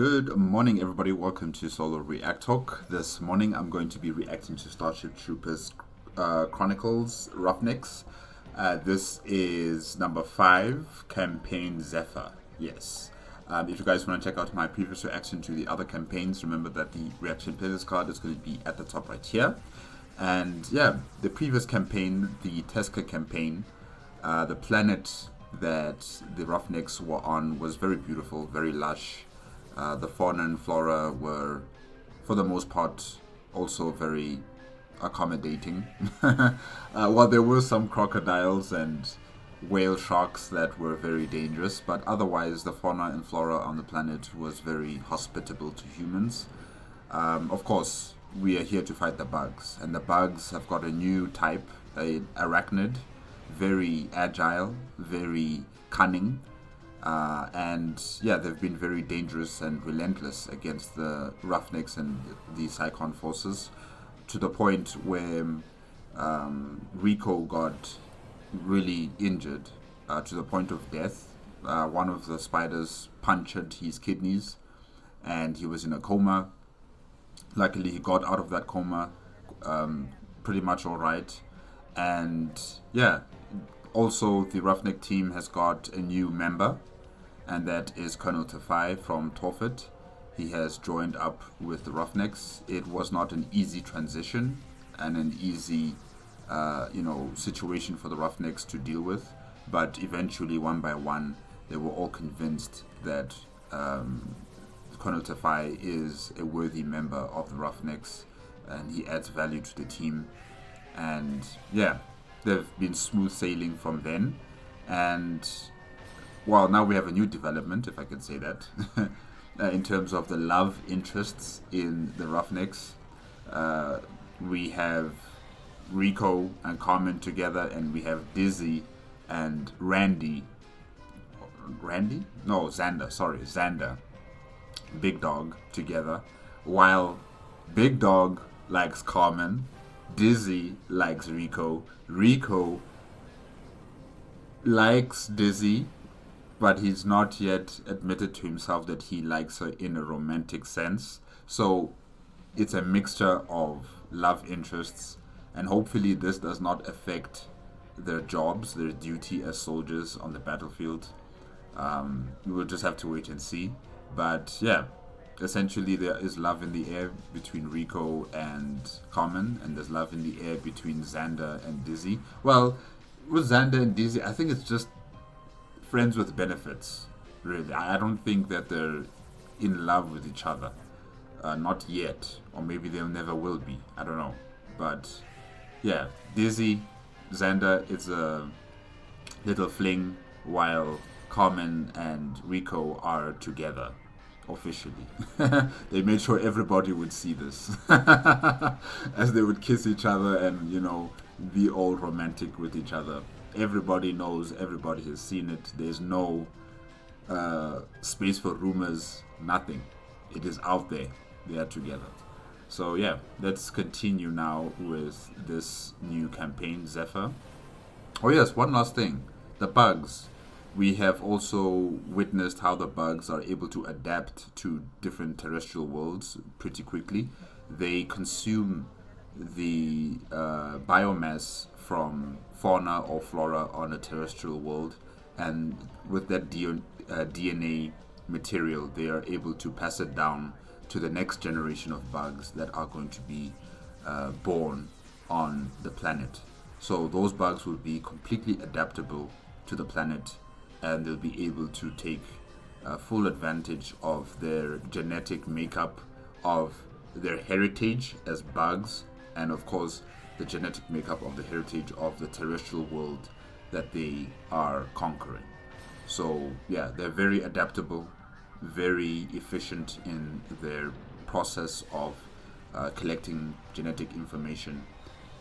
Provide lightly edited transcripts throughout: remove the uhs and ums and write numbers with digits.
Good morning, everybody. Welcome to Solo ReacTalk. This morning, I'm going to be reacting to Starship Troopers Chronicles, Roughnecks. This is number 5, campaign Zephyr. Yes. If you guys want to check out my previous reaction to the other campaigns, remember that the reaction playlist card is going to be at the top right here. And yeah, the previous campaign, the Teska campaign, the planet that the Roughnecks were on was very beautiful, very lush. The fauna and flora were, for the most part, also very accommodating. While there were some crocodiles and whale sharks that were very dangerous, but otherwise the fauna and flora on the planet was very hospitable to humans. Of course, we are here to fight the bugs, and the bugs have got a new type, a arachnid, very agile, very cunning. And yeah, they've been very dangerous and relentless against the Roughnecks and the Cyclone forces, to the point where Rico got really injured, to the point of death. One of the spiders punctured his kidneys and he was in a coma. Luckily, he got out of that coma pretty much all right. And yeah, also the Roughneck team has got a new member, and that is Colonel Tafai from Torfit. He has joined up with the Roughnecks. It was not an easy transition and an easy situation for the Roughnecks to deal with, but eventually, one by one, they were all convinced that Colonel Tafai is a worthy member of the Roughnecks and he adds value to the team. And yeah, they've been smooth sailing from then. And well, now we have a new development, if I can say that, in terms of the love interests in the Roughnecks. We have Rico and Carmen together, and we have Dizzy and Randy. Randy? No, Xander. Sorry, Xander. Big Dog together. While Big Dog likes Carmen, Dizzy likes Rico. Rico likes Dizzy, but he's not yet admitted to himself that he likes her in a romantic sense. So it's a mixture of love interests, and hopefully this does not affect their jobs, their duty as soldiers on the battlefield. We'll just have to wait and see. But yeah, essentially there is love in the air between Rico and Carmen, and there's love in the air between Xander and Dizzy. Well, with Xander and Dizzy, I think it's just friends with benefits, really. I don't think that they're in love with each other. Not yet. Or maybe they never will be. I don't know. But yeah, Dizzy, Xander, it's a little fling, while Carmen and Rico are together officially. They made sure everybody would see this as they would kiss each other and, be all romantic with each other. Everybody knows, everybody has seen it. There's no space for rumors, nothing. It is out there. They are together. So yeah, let's continue now with this new campaign, Zephyr. Oh yes, one last thing. The bugs. We have also witnessed how the bugs are able to adapt to different terrestrial worlds pretty quickly. They consume the biomass from fauna or flora on a terrestrial world, and with that DNA material, they are able to pass it down to the next generation of bugs that are going to be born on the planet. So those bugs will be completely adaptable to the planet, and they'll be able to take full advantage of their genetic makeup, of their heritage as bugs, and of course the genetic makeup of the heritage of the terrestrial world that they are conquering. So yeah, they're very adaptable, very efficient in their process of collecting genetic information,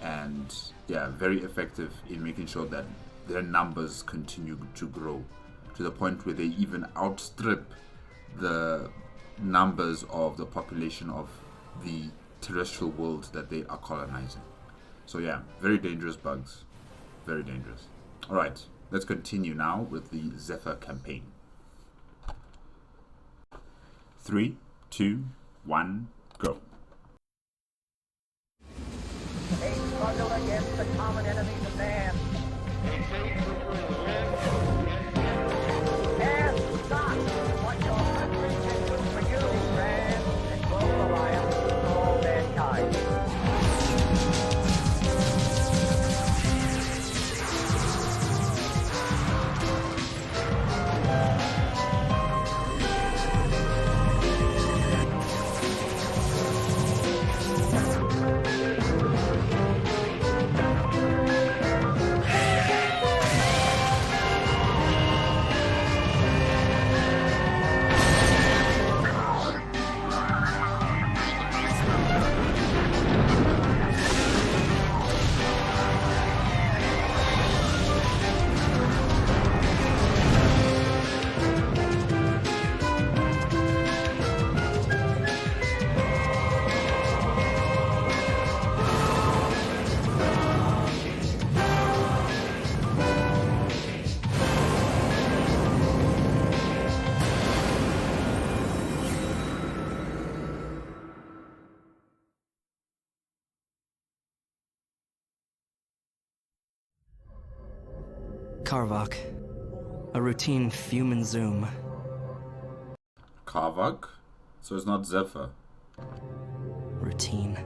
and yeah, very effective in making sure that their numbers continue to grow to the point where they even outstrip the numbers of the population of the terrestrial world that they are colonizing. So yeah, very dangerous bugs. Very dangerous. Alright, let's continue now with the Zephyr campaign. 3, 2, 1, go. A struggle against the common enemies of man. And stop what your country can do for you, grand and global alliance for all mankind. Karvok. A routine fume and zoom. Karvok? So it's not Zephyr. Routine.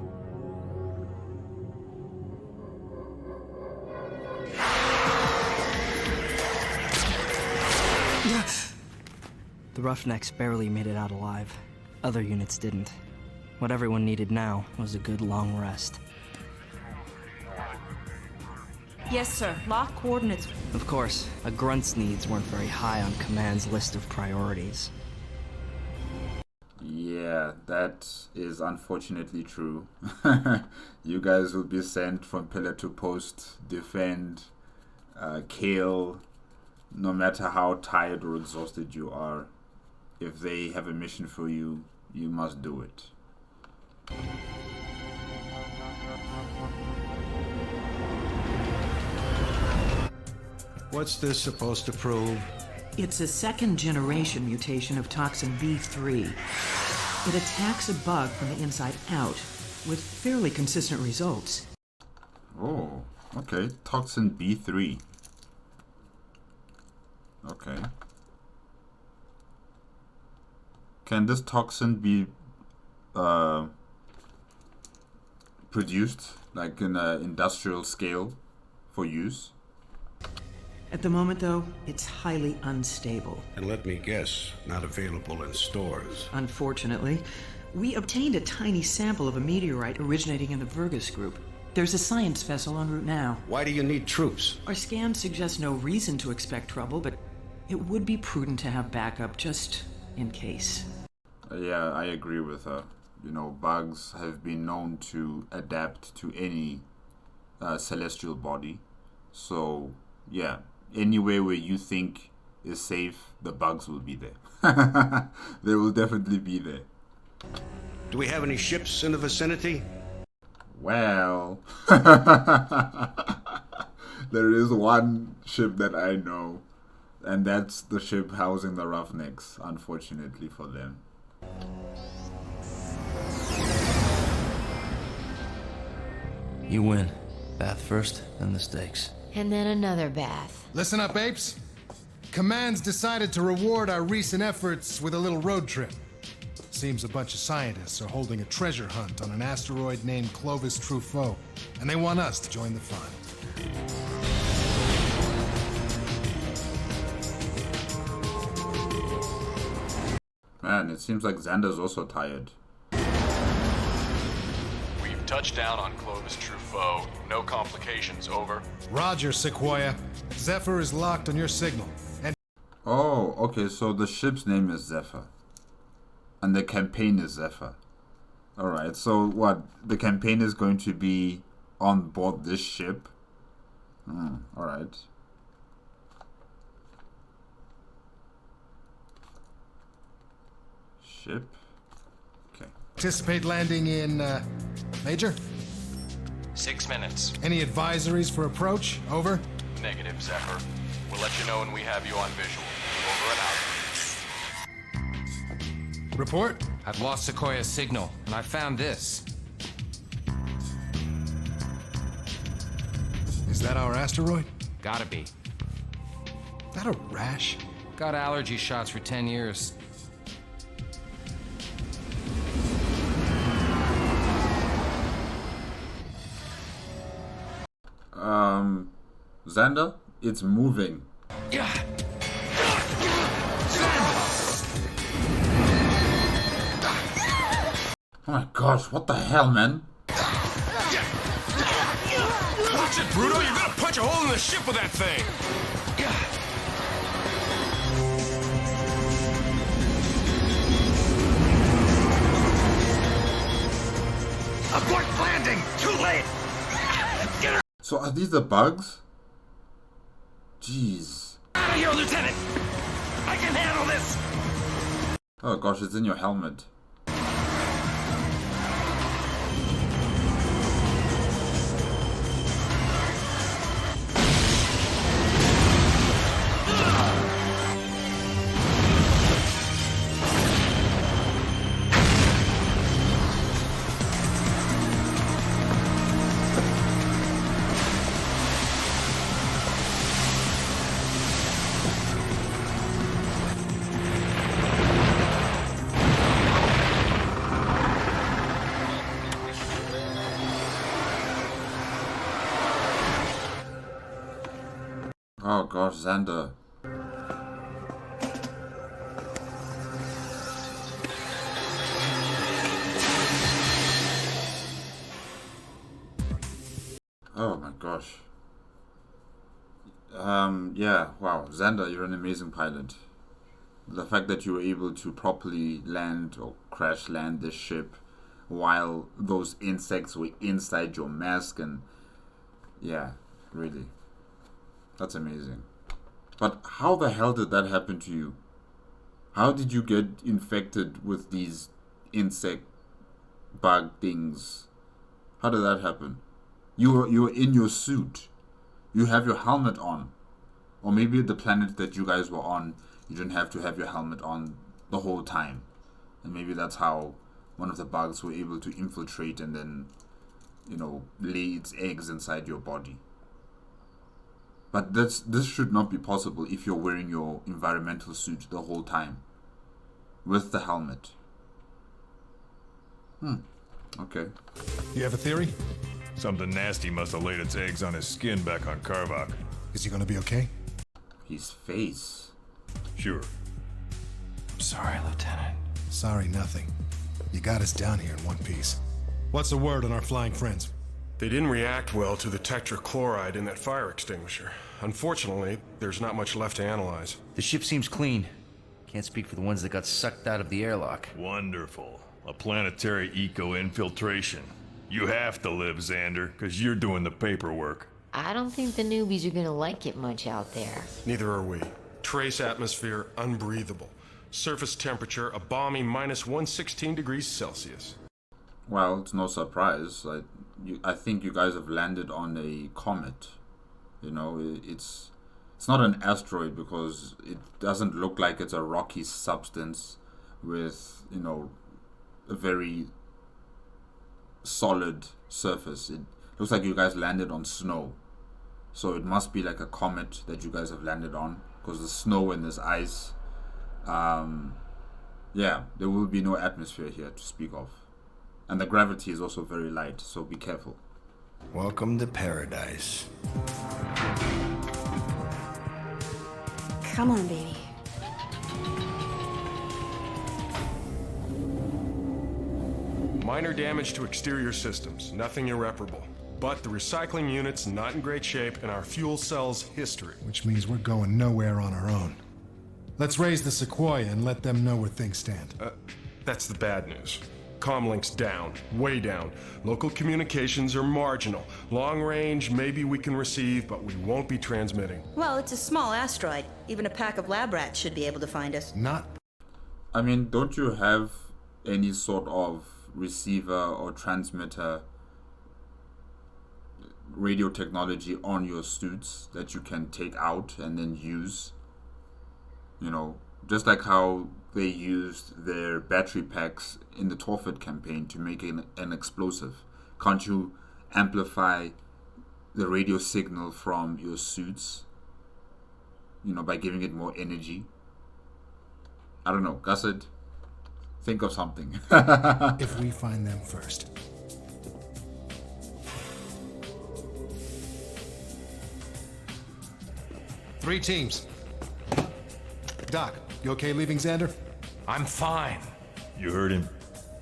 The Roughnecks barely made it out alive. Other units didn't. What everyone needed now was a good long rest. Yes, sir. Lock coordinates. Of course, a grunt's needs weren't very high on Command's list of priorities. Yeah, that is unfortunately true. You guys will be sent from pillar to post, defend, kill, no matter how tired or exhausted you are. If they have a mission for you, you must do it. What's this supposed to prove? It's a second-generation mutation of toxin B3. It attacks a bug from the inside out, with fairly consistent results. Oh, okay. Toxin B3. Okay. Can this toxin be produced like in an industrial scale for use? At the moment, though, it's highly unstable. And let me guess, not available in stores. Unfortunately, we obtained a tiny sample of a meteorite originating in the Virgus group. There's a science vessel en route now. Why do you need troops? Our scans suggest no reason to expect trouble, but it would be prudent to have backup just in case. Yeah, I agree with her. You know, bugs have been known to adapt to any celestial body. So, yeah, anywhere where you think is safe, the bugs will be there. They will definitely be there. Do we have any ships in the vicinity? Well, there is one ship that I know, and that's the ship housing the Roughnecks, unfortunately for them. You win. Bath first, then the stakes. And then another bath. Listen up, apes. Command's decided to reward our recent efforts with a little road trip. Seems a bunch of scientists are holding a treasure hunt on an asteroid named Clovis Truffaut, and they want us to join the fun. Man, it seems like Xander's also tired. We've touched down on Clovis Truffaut. No complications, over. Roger, Sequoia. Zephyr is locked on your signal. And Oh, okay, so the ship's name is Zephyr. And the campaign is Zephyr. Alright, so what? The campaign is going to be on board this ship? Alright. Ship? Okay. anticipate landing in, Major? 6 minutes. Any advisories for approach? Over? Negative, Zephyr. We'll let you know when we have you on visual. Over and out. Report? I've lost Sequoia's signal, and I found this. Is that our asteroid? Gotta be. That a rash? Got allergy shots for 10 years. Xander, it's moving. Oh my gosh, what the hell, man? Watch it, Bruto! You're gonna punch a hole in the ship with that thing! Abort landing! Too late! Get her So are these the bugs? Jeez. out of here, Lieutenant! I can handle this! Oh gosh, it's in your helmet. Oh gosh, Xander. Oh my gosh. Yeah, wow. Xander, you're an amazing pilot. The fact that you were able to properly land or crash land this ship while those insects were inside your mask, and yeah, really. That's amazing. But how the hell did that happen to you? How did you get infected with these insect bug things? How did that happen? You were in your suit. You have your helmet on. Or maybe the planet that you guys were on, you didn't have to have your helmet on the whole time. And maybe that's how one of the bugs were able to infiltrate and then, lay its eggs inside your body. But this should not be possible if you're wearing your environmental suit the whole time. With the helmet. Okay. You have a theory? Something nasty must have laid its eggs on his skin back on Karvok. Is he gonna be okay? His face. Sure. I'm sorry, Lieutenant. Sorry, nothing. You got us down here in one piece. What's the word on our flying friends? They didn't react well to the tetrachloride in that fire extinguisher. Unfortunately, there's not much left to analyze. The ship seems clean. Can't speak for the ones that got sucked out of the airlock. Wonderful. A planetary eco-infiltration. You have to live, Xander, because you're doing the paperwork. I don't think the newbies are gonna like it much out there. Neither are we. Trace atmosphere, unbreathable. Surface temperature, a balmy minus 116 degrees Celsius. Well, it's no surprise. I think you guys have landed on a comet. It's not an asteroid because it doesn't look like it's a rocky substance with, a very solid surface. It looks like you guys landed on snow. So it must be like a comet that you guys have landed on because the snow and this ice. Yeah, there will be no atmosphere here to speak of. And the gravity is also very light, so be careful. Welcome to paradise. Come on, baby. Minor damage to exterior systems, nothing irreparable. But the recycling unit's not in great shape and our fuel cell's history. Which means we're going nowhere on our own. Let's raise the Sequoia and let them know where things stand. That's the bad news. Comlink's down, way down. Local communications are marginal. Long range, maybe we can receive, but we won't be transmitting. Well, it's a small asteroid. Even a pack of lab rats should be able to find us. I mean, don't you have any sort of receiver or transmitter radio technology on your suits that you can take out and then use? Just like how they used their battery packs in the Torford campaign to make an explosive. Can't you amplify the radio signal from your suits, by giving it more energy? I don't know. Gusset, think of something. If we find them first. Three teams. Doc, you okay leaving Xander? I'm fine. You heard him.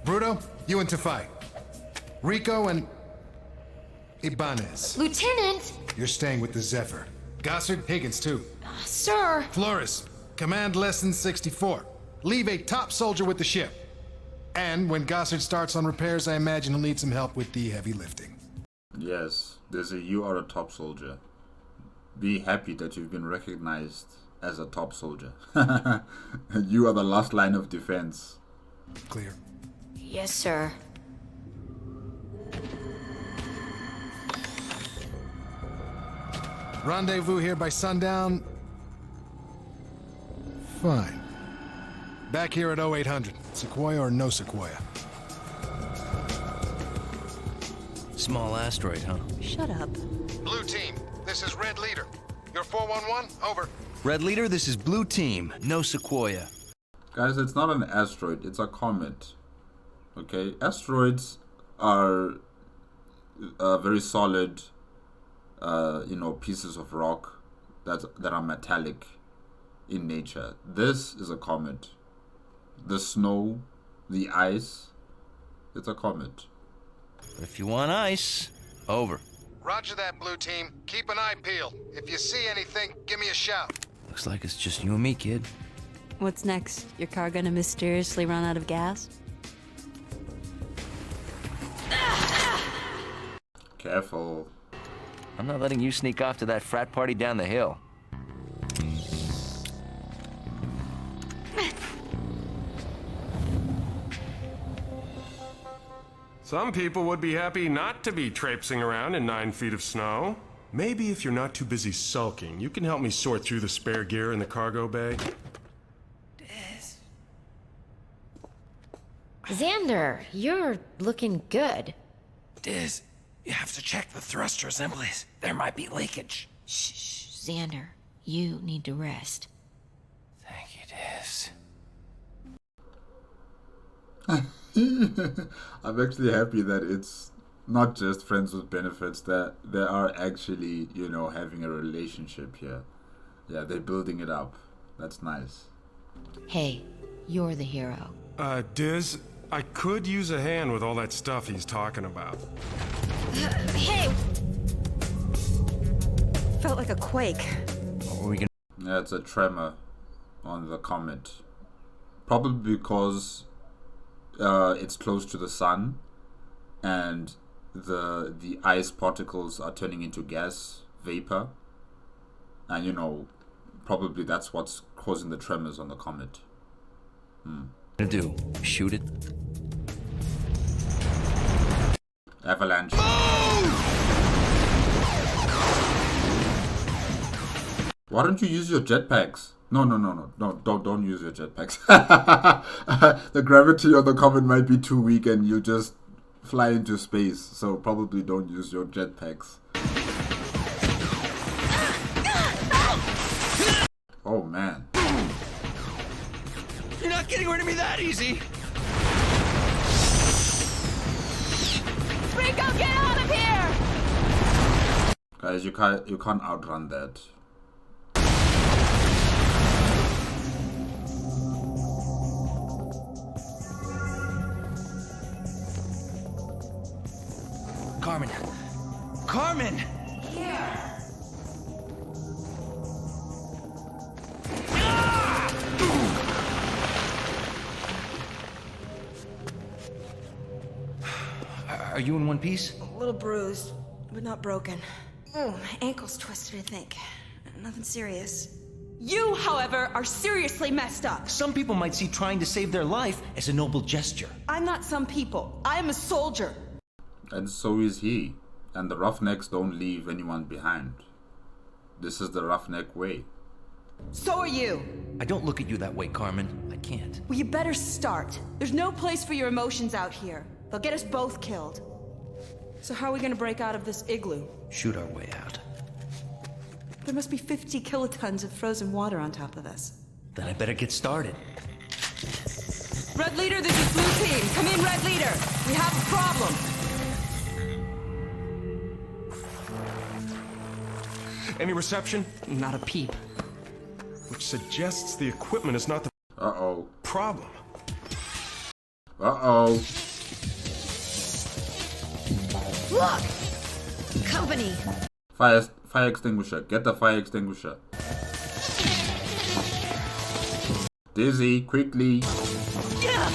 Bruto, you and Tafai. Rico and Ibanez. Lieutenant! You're staying with the Zephyr. Gossard, Higgins, too. Sir! Flores, command lesson 64. Leave a top soldier with the ship. And when Gossard starts on repairs, I imagine he'll need some help with the heavy lifting. Yes, you are a top soldier. Be happy that you've been recognized as a top soldier. You are the last line of defense. Clear. Yes, sir. Rendezvous here by sundown. Fine. Back here at 0800. Sequoia or no Sequoia? Small asteroid, huh? Shut up. Blue team, this is Red Leader. You're 411, over. Red Leader, this is Blue Team. No Sequoia. Guys, it's not an asteroid, it's a comet. Okay? Asteroids are very solid, pieces of rock that are metallic in nature. This is a comet. The snow, the ice, it's a comet. But if you want ice, over. Roger that, Blue team. Keep an eye peeled. If you see anything, give me a shout. Looks like it's just you and me, kid. What's next? Your car gonna mysteriously run out of gas? Careful. I'm not letting you sneak off to that frat party down the hill. Some people would be happy not to be traipsing around in 9 feet of snow. Maybe if you're not too busy sulking, you can help me sort through the spare gear in the cargo bay. Xander, you're looking good. Diz, you have to check the thruster assemblies. There might be leakage. Shh, Xander, you need to rest. Thank you, Diz. I'm actually happy that it's not just friends with benefits, that they are actually, having a relationship here. Yeah, they're building it up. That's nice. Hey, you're the hero. Diz, I could use a hand with all that stuff he's talking about. Hey! Felt like a quake. What were we gonna... Yeah, it's a tremor on the comet. Probably because it's close to the sun and the ice particles are turning into gas, vapor. And, probably that's what's causing the tremors on the comet. Gonna do? Shoot it? Avalanche. Why don't you use your jetpacks? No, don't use your jetpacks. The gravity of the comet might be too weak and you just fly into space, so probably don't use your jetpacks. Oh man. You're not getting rid of me that easy! Rico, get out of here! Guys, you can't outrun that. Carmen! Carmen! Here. Are you in one piece? A little bruised, but not broken. Oh, my ankle's twisted, I think. Nothing serious. You, however, are seriously messed up. Some people might see trying to save their life as a noble gesture. I'm not some people. I am a soldier. And so is he. And the Roughnecks don't leave anyone behind. This is the Roughneck way. So are you. I don't look at you that way, Carmen. I can't. Well, you better start. There's no place for your emotions out here. They'll get us both killed. So how are we gonna break out of this igloo? Shoot our way out. There must be 50 kilotons of frozen water on top of this. Then I better get started. Red Leader, this is Blue Team. Come in, Red Leader. We have a problem. Any reception? Not a peep. Which suggests the equipment is not the problem. Look! Company! Fire extinguisher. Get the fire extinguisher. Dizzy, quickly. Yeah.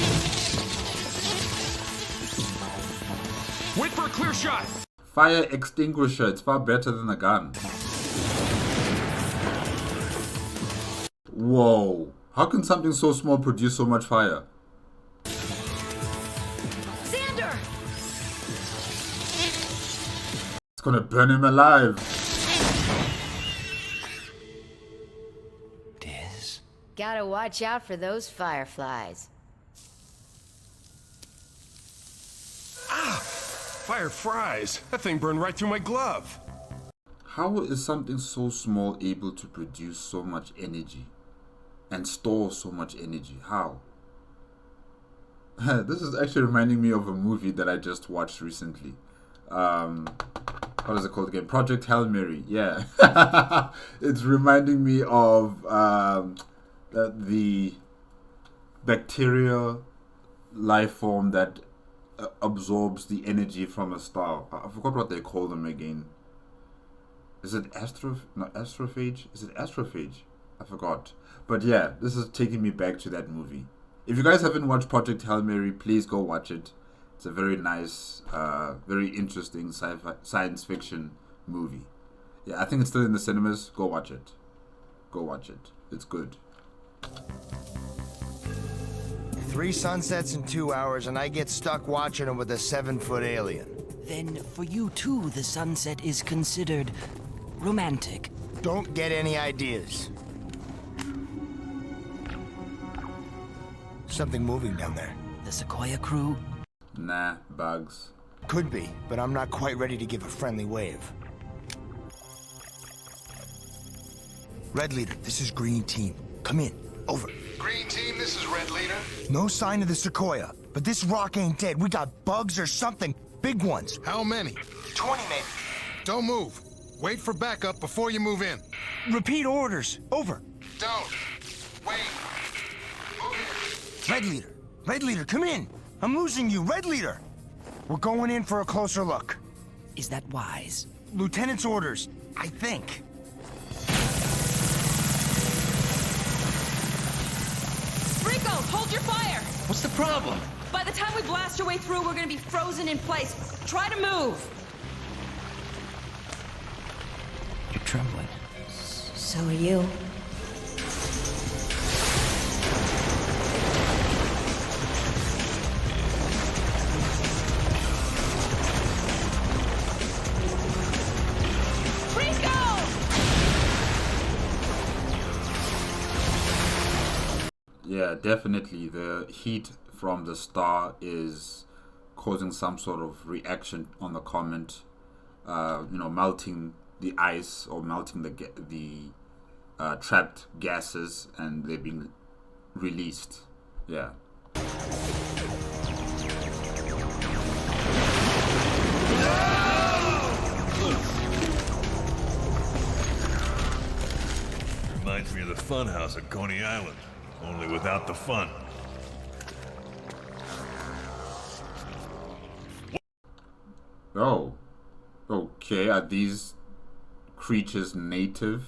Wait for a clear shot! Fire extinguisher. It's far better than a gun. Whoa. How can something so small produce so much fire? Xander! It's gonna burn him alive. Gotta watch out for those fireflies. Fire fries! That thing burned right through my glove! How is something so small able to produce so much energy? And store so much energy? How? This is actually reminding me of a movie that I just watched recently. What is it called again? Project Hail Mary. Yeah. It's reminding me of the bacteria life form that absorbs the energy from a star. I forgot what they call them again. Is it astrophage? Is it astrophage? I forgot. But yeah, this is taking me back to that movie. If you guys haven't watched Project Hail Mary, please go watch it. It's a very nice, very interesting science fiction movie. Yeah, I think it's still in the cinemas. Go watch it. Go watch it. It's good. 3 sunsets in 2 hours, and I get stuck watching them with a 7-foot alien. Then for you too, the sunset is considered romantic. Don't get any ideas. Something moving down there. The Sequoia crew? Nah, bugs. Could be, but I'm not quite ready to give a friendly wave. Red Leader, this is Green Team. Come in. Over. Green Team, this is Red Leader. No sign of the Sequoia, but this rock ain't dead. We got bugs or something. Big ones. How many? 20 maybe. Don't move. Wait for backup before you move in. Repeat orders. Over. Don't. Wait. Red Leader. Red Leader, come in. I'm losing you. Red Leader. We're going in for a closer look. Is that wise? Lieutenant's orders, I think. Rico, hold your fire! What's the problem? By the time we blast our way through, we're gonna be frozen in place. Try to move! You're trembling. So are you. Yeah, definitely. The heat from the star is causing some sort of reaction on the comet. Melting the ice or melting the trapped gases, and they're being released. Yeah. Reminds me of the fun house at Coney Island, only without the fun. Oh. Okay, are these creatures native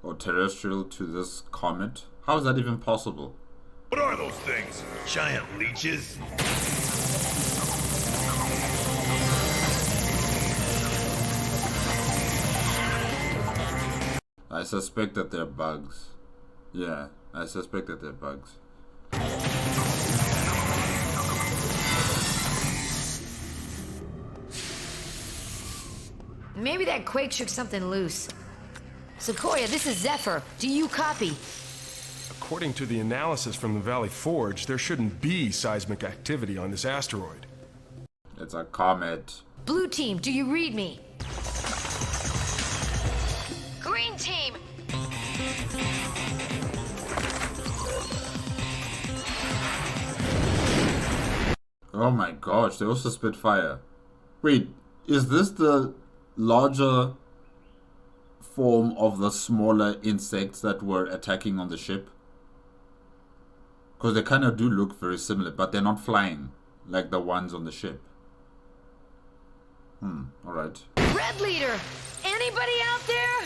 or terrestrial to this comet? How is that even possible? What are those things? Giant leeches? I suspect that they're bugs. Yeah, I suspect that they're bugs. Maybe that quake shook something loose. Sequoia, this is Zephyr. Do you copy? According to the analysis from the Valley Forge, there shouldn't be seismic activity on this asteroid. It's a comet. Blue team, do you read me? Green team! Oh my gosh, they also spit fire. Wait, is this the larger form of the smaller insects that were attacking on the ship? Because they kind of do look very similar, but they're not flying like the ones on the ship. Alright. Red leader! Anybody out there?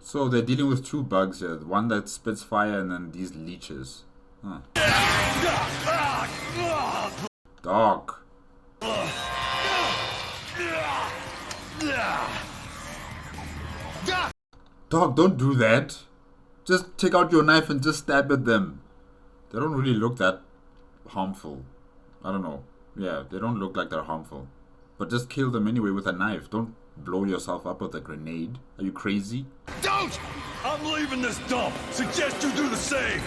So they're dealing with two bugs here. The one that spits fire and then these leeches. Huh. Dog. Dog, don't do that. Just take out your knife and just stab at them. They don't really look that harmful. I don't know. Yeah, they don't look like they're harmful. But just kill them anyway with a knife. Don't blow yourself up with a grenade. Are you crazy? Don't! I'm leaving this dump. Suggest you do the same.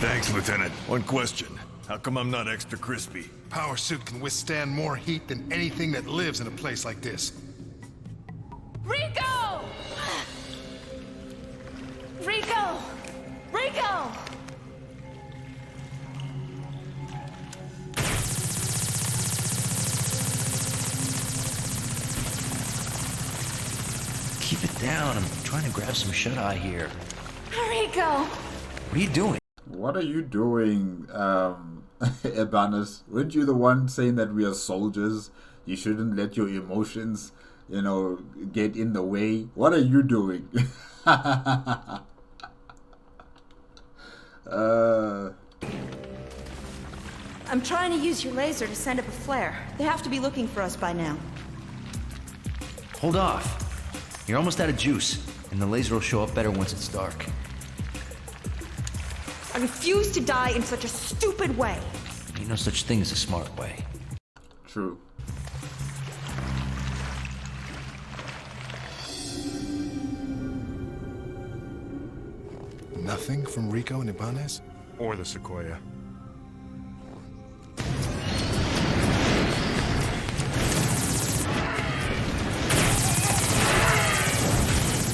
Thanks, Lieutenant. One question. How come I'm not extra crispy? Power suit can withstand more heat than anything that lives in a place like this. Rico! Rico! Rico! Keep it down. I'm trying to grab some shut-eye here. Rico! What are you doing? What are you doing, Ebanis? Weren't you the one saying that we are soldiers? You shouldn't let your emotions, you know, get in the way. What are you doing? I'm trying to use your laser to send up a flare. They have to be looking for us by now. Hold off. You're almost out of juice, and the laser will show up better once it's dark. I refuse to die in such a stupid way. Ain't no such thing as a smart way. True. Nothing from Rico and Ibanez? Or the Sequoia.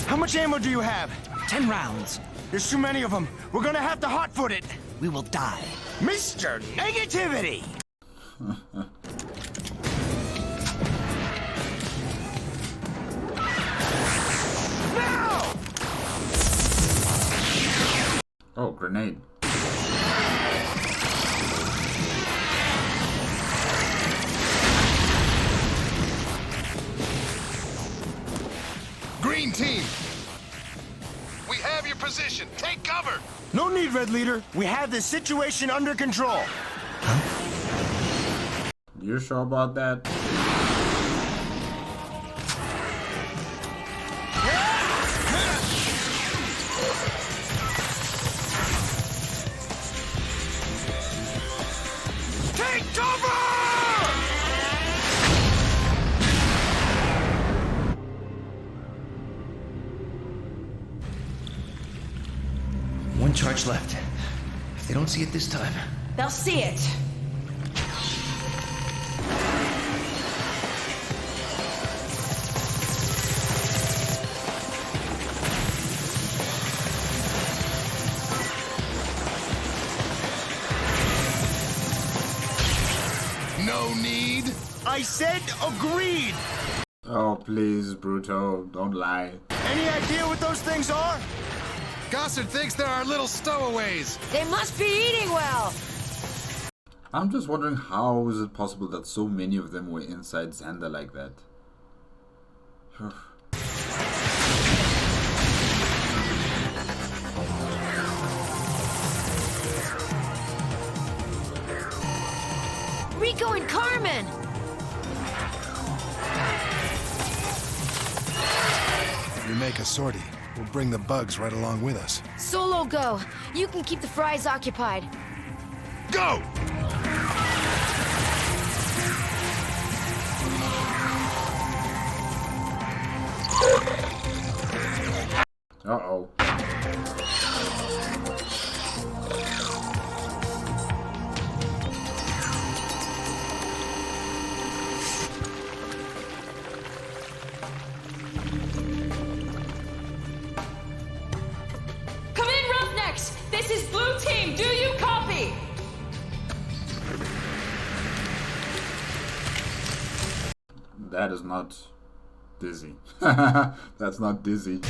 How much ammo do you have? 10 rounds. There's too many of them. We're gonna have to hotfoot it. We will die. Mr. Negativity! Now! Oh, grenade. Green team! We have your position. Take cover! No need, Red Leader. We have the situation under control. You sure about that? Take cover! One charge left. If they don't see it this time... They'll see it. No need? I said agreed! Oh, please, Bruto, don't lie. Any idea what those things are? Gossard thinks they're our little stowaways. They must be eating well. I'm just wondering, how is it possible that so many of them were inside Xander like that? Rico and Carmen! If we make a sortie, we'll bring the bugs right along with us. Solo go. You can keep the fries occupied. Go! Uh-oh. Come in, Roughnecks! This is Blue Team. Do you copy? That is not Dizzy. That's not Dizzy.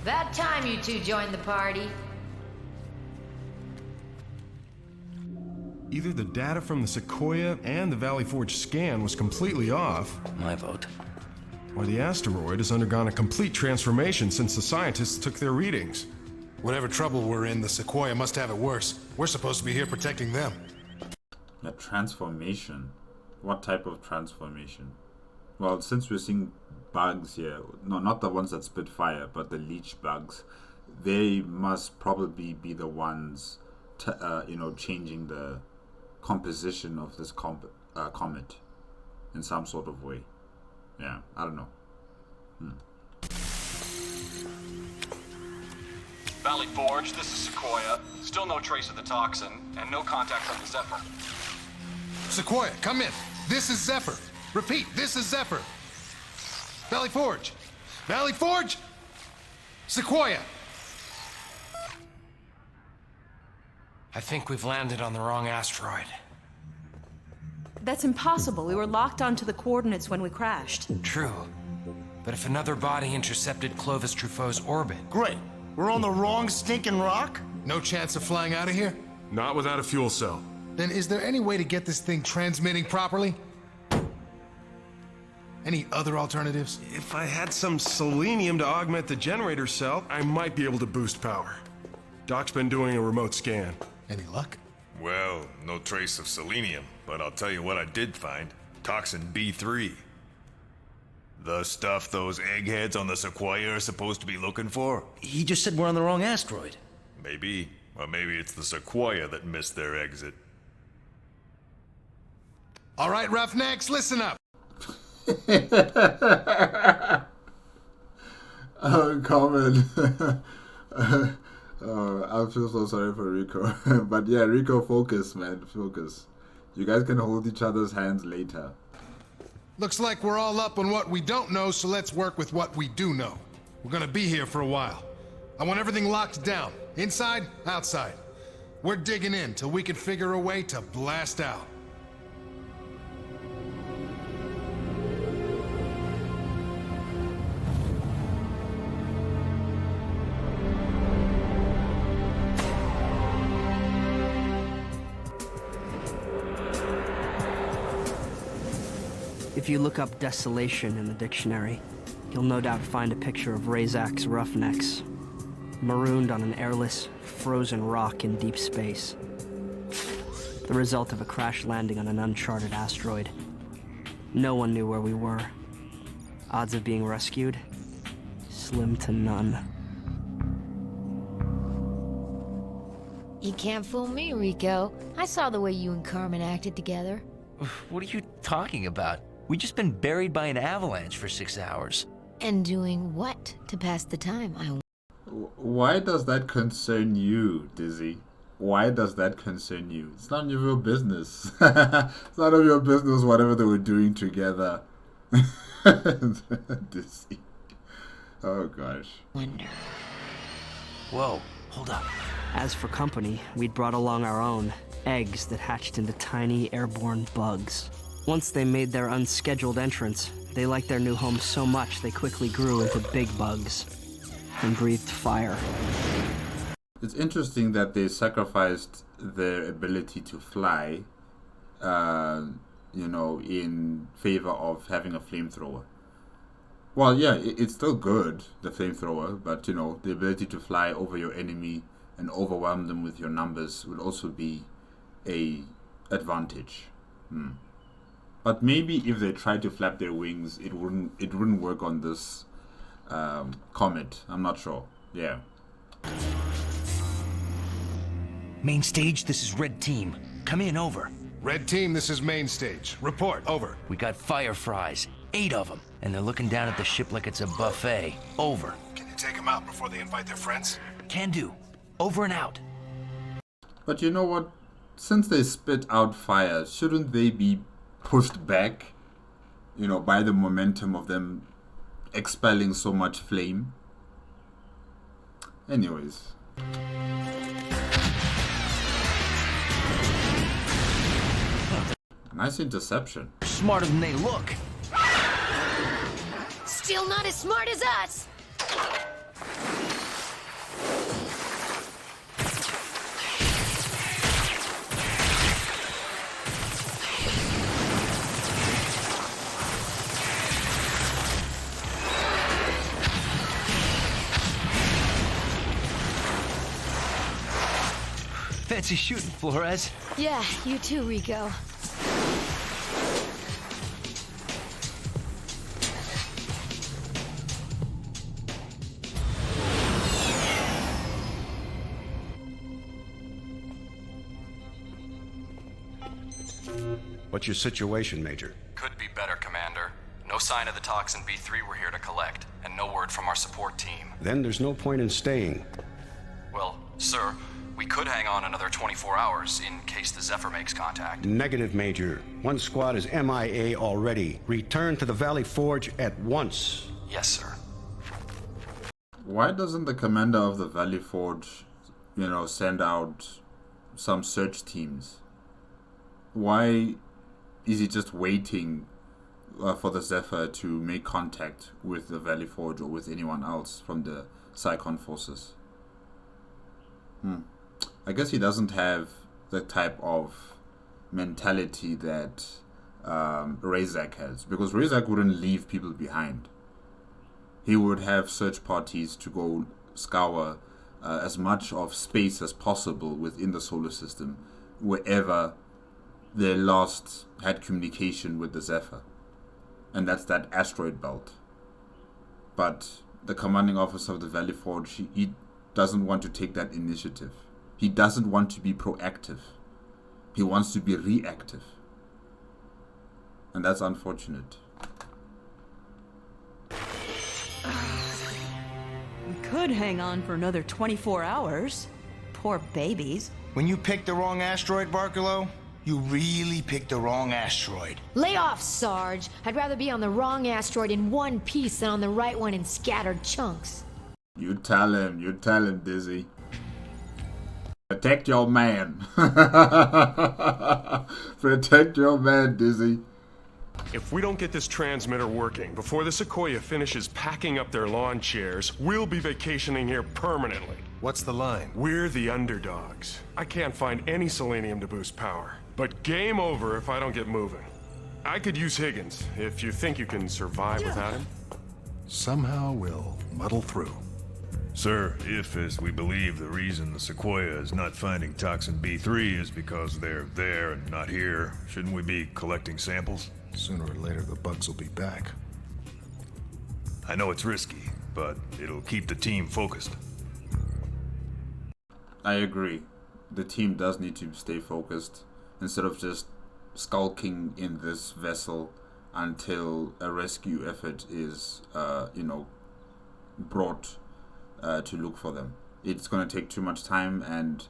That time you two joined the party. Either the data from the Sequoia and the Valley Forge scan was completely off. My vote. Or the asteroid has undergone a complete transformation since the scientists took their readings. Whatever trouble we're in, the Sequoia must have it worse. We're supposed to be here protecting them. A transformation? What type of transformation? Well, since we're seeing bugs here, no, not the ones that spit fire, but the leech bugs, they must probably be the ones, changing the composition of this comet in some sort of way. Yeah, I don't know. Valley Forge, this is Sequoia. Still no trace of the toxin, and no contact from the Zephyr. Sequoia, come in. This is Zephyr. Repeat, this is Zephyr. Valley Forge. Valley Forge! Sequoia! I think we've landed on the wrong asteroid. That's impossible. We were locked onto the coordinates when we crashed. True. But if another body intercepted Clovis Truffaut's orbit... Great. We're on the wrong stinking rock? No chance of flying out of here? Not without a fuel cell. Then is there any way to get this thing transmitting properly? Any other alternatives? If I had some selenium to augment the generator cell, I might be able to boost power. Doc's been doing a remote scan. Any luck? Well, no trace of selenium, but I'll tell you what I did find. Toxin B3. The stuff those eggheads on the Sequoia are supposed to be looking for? He just said we're on the wrong asteroid. Maybe. Or maybe it's the Sequoia that missed their exit. All right, Roughnecks, listen up. Comment. I feel so sorry for Rico. But yeah, Rico, focus, man. Focus. You guys can hold each other's hands later. Looks like we're all up on what we don't know, so let's work with what we do know. We're gonna be here for a while. I want everything locked down. Inside, outside. We're digging in till we can figure a way to blast out. If you look up desolation in the dictionary, you'll no doubt find a picture of Razak's Roughnecks, marooned on an airless, frozen rock in deep space. The result of a crash landing on an uncharted asteroid. No one knew where we were. Odds of being rescued? Slim to none. You can't fool me, Rico. I saw the way you and Carmen acted together. What are you talking about? We just been buried by an avalanche for 6 hours. And doing what to pass the time, Why does that concern you, Dizzy? Why does that concern you? It's none of your business. It's none of your business whatever they were doing together. Dizzy. Oh gosh. Wonder. Whoa, hold up. As for company, we'd brought along our own eggs that hatched into tiny airborne bugs. Once they made their unscheduled entrance, they liked their new home so much they quickly grew into big bugs and breathed fire. It's interesting that they sacrificed their ability to fly, in favor of having a flamethrower. Well, yeah, it's still good, the flamethrower, but, the ability to fly over your enemy and overwhelm them with your numbers would also be a advantage. But maybe if they tried to flap their wings, it wouldn't work on this comet. I'm not sure. Yeah. Main stage, this is Red Team. Come in, over. Red Team, this is main stage. Report, over. We got fire fries, 8 of them, and they're looking down at the ship like it's a buffet. Over. Can you take them out before they invite their friends? Can do. Over and out. But you know what? Since they spit out fire, shouldn't they be pushed back, by the momentum of them expelling so much flame? Anyways. Nice interception. Smarter than they look. Still not as smart as us. Fancy shooting, Flores. Yeah, you too, Rico. What's your situation, Major? Could be better, Commander. No sign of the Toxin B3 we're here to collect, and no word from our support team. Then there's no point in staying. Well, sir, we could hang on another 24 hours in case the Zephyr makes contact. Negative, Major. One squad is MIA already. Return to the Valley Forge at once. Yes, sir. Why doesn't the commander of the Valley Forge, send out some search teams? Why is he just waiting for the Zephyr to make contact with the Valley Forge or with anyone else from the Psychon forces? I guess he doesn't have the type of mentality that Razak has, because Razak wouldn't leave people behind. He would have search parties to go scour as much of space as possible within the solar system, wherever they last had communication with the Zephyr. And that's that asteroid belt. But the commanding officer of the Valley Forge, he doesn't want to take that initiative. He doesn't want to be proactive. He wants to be reactive. And that's unfortunate. We could hang on for another 24 hours. Poor babies. When you picked the wrong asteroid, Barkalow, you really picked the wrong asteroid. Lay off, Sarge. I'd rather be on the wrong asteroid in one piece than on the right one in scattered chunks. You tell him, Dizzy. Protect your man. Protect your man, Dizzy. If we don't get this transmitter working before the Sequoia finishes packing up their lawn chairs, we'll be vacationing here permanently. What's the line? We're the underdogs. I can't find any selenium to boost power. But game over if I don't get moving. I could use Higgins, if you think you can survive without him. Somehow we'll muddle through. Sir, if, as we believe, the reason the Sequoia is not finding Toxin B3 is because they're there and not here, shouldn't we be collecting samples? Sooner or later, the bugs will be back. I know it's risky, but it'll keep the team focused. I agree. The team does need to stay focused instead of just skulking in this vessel until a rescue effort is, brought to look for them. It's going to take too much time, and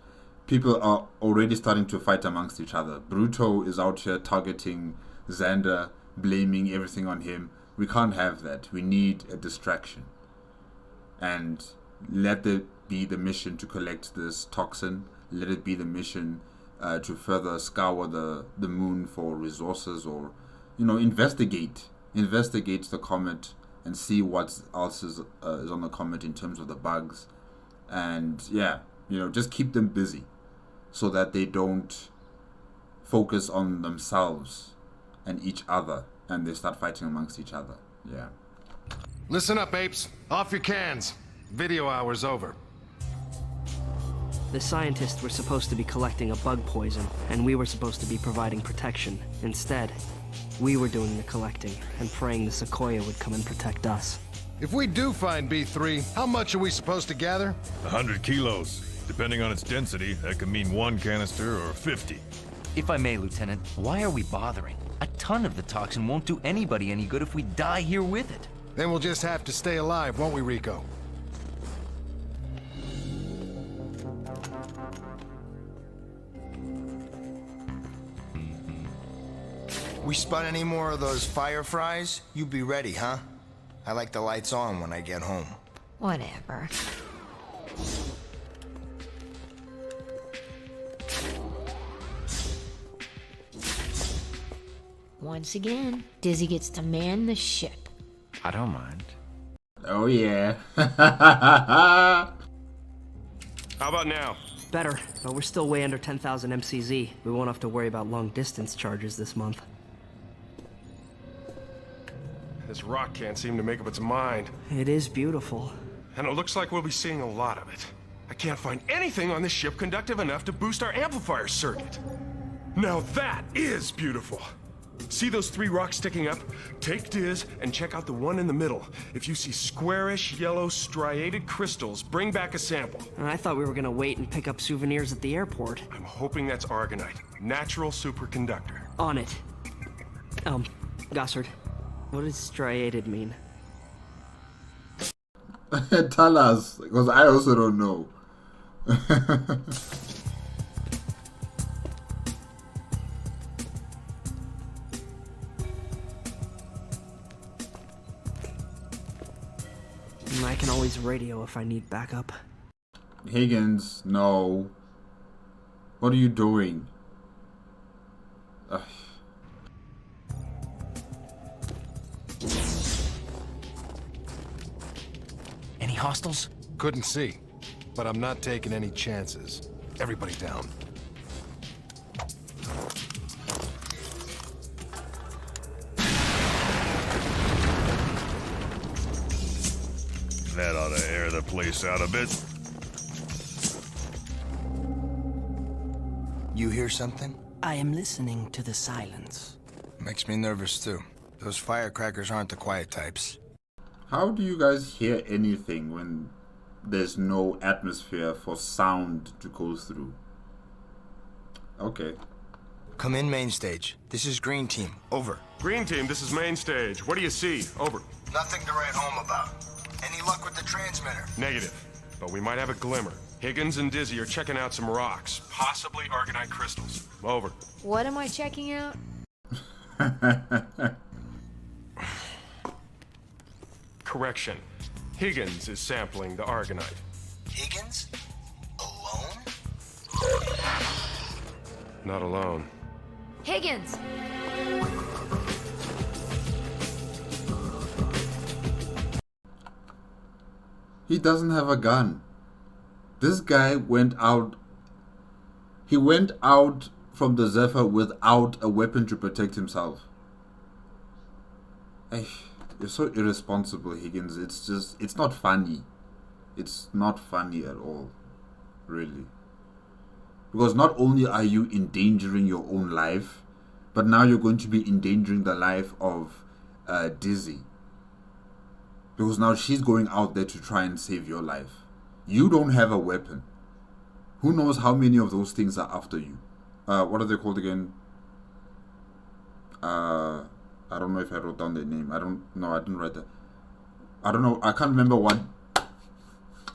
people are already starting to fight amongst each other. Bruto is out here targeting Xander, blaming everything on him. We can't have that. We need a distraction. And let it be the mission to collect this toxin. Let it be the mission to further scour the moon for resources, or, investigate the comet and see what else is on the comet in terms of the bugs. And just keep them busy so that they don't focus on themselves and each other, and they start fighting amongst each other. Yeah. Listen up, apes. Off your cans. Video hour's over. The scientists were supposed to be collecting a bug poison, and we were supposed to be providing protection. Instead, we were doing the collecting and praying the Sequoia would come and protect us. If we do find B3, how much are we supposed to gather? 100 kilos. Depending on its density, that could mean 1 canister or 50. If I may, Lieutenant, why are we bothering? A ton of the toxin won't do anybody any good if we die here with it. Then we'll just have to stay alive, won't we, Rico? We spot any more of those fireflies? You be ready, huh? I like the lights on when I get home. Whatever. Once again, Dizzy gets to man the ship. I don't mind. Oh, yeah. How about now? Better, but we're still way under 10,000 MCZ. We won't have to worry about long-distance charges this month. This rock can't seem to make up its mind. It is beautiful. And it looks like we'll be seeing a lot of it. I can't find anything on this ship conductive enough to boost our amplifier circuit. Now that is beautiful. See those 3 rocks sticking up? Take Diz and check out the one in the middle. If you see squarish, yellow, striated crystals, bring back a sample. I thought we were gonna wait and pick up souvenirs at the airport. I'm hoping that's Argonite, natural superconductor. On it. Gossard, what does striated mean? Tell us, because I also don't know. I can always radio if I need backup. Higgins, no. What are you doing? Ugh. Any hostiles? Couldn't see, but I'm not taking any chances. Everybody down. That ought to air the place out a bit. You hear something? I am listening to the silence. Makes me nervous too. Those firecrackers aren't the quiet types. How do you guys hear anything when there's no atmosphere for sound to go through? Okay. Come in, main stage. This is Green Team. Over. Green Team, this is main stage. What do you see? Over. Nothing to write home about. Any luck with the transmitter? Negative. But we might have a glimmer. Higgins and Dizzy are checking out some rocks, possibly Argonite crystals. Over. What am I checking out? Correction. Higgins is sampling the Argonite. Higgins? Alone? Not alone. Higgins! He doesn't have a gun. This guy went out. He went out from the Zephyr without a weapon to protect himself. Hey, you're so irresponsible, Higgins. It's not funny. It's not funny at all. Really. Because not only are you endangering your own life, but now you're going to be endangering the life of Dizzy. Because now she's going out there to try and save your life. You don't have a weapon. Who knows how many of those things are after you? What are they called again? I don't know if I wrote down their name. I didn't write that. I don't know. I can't remember what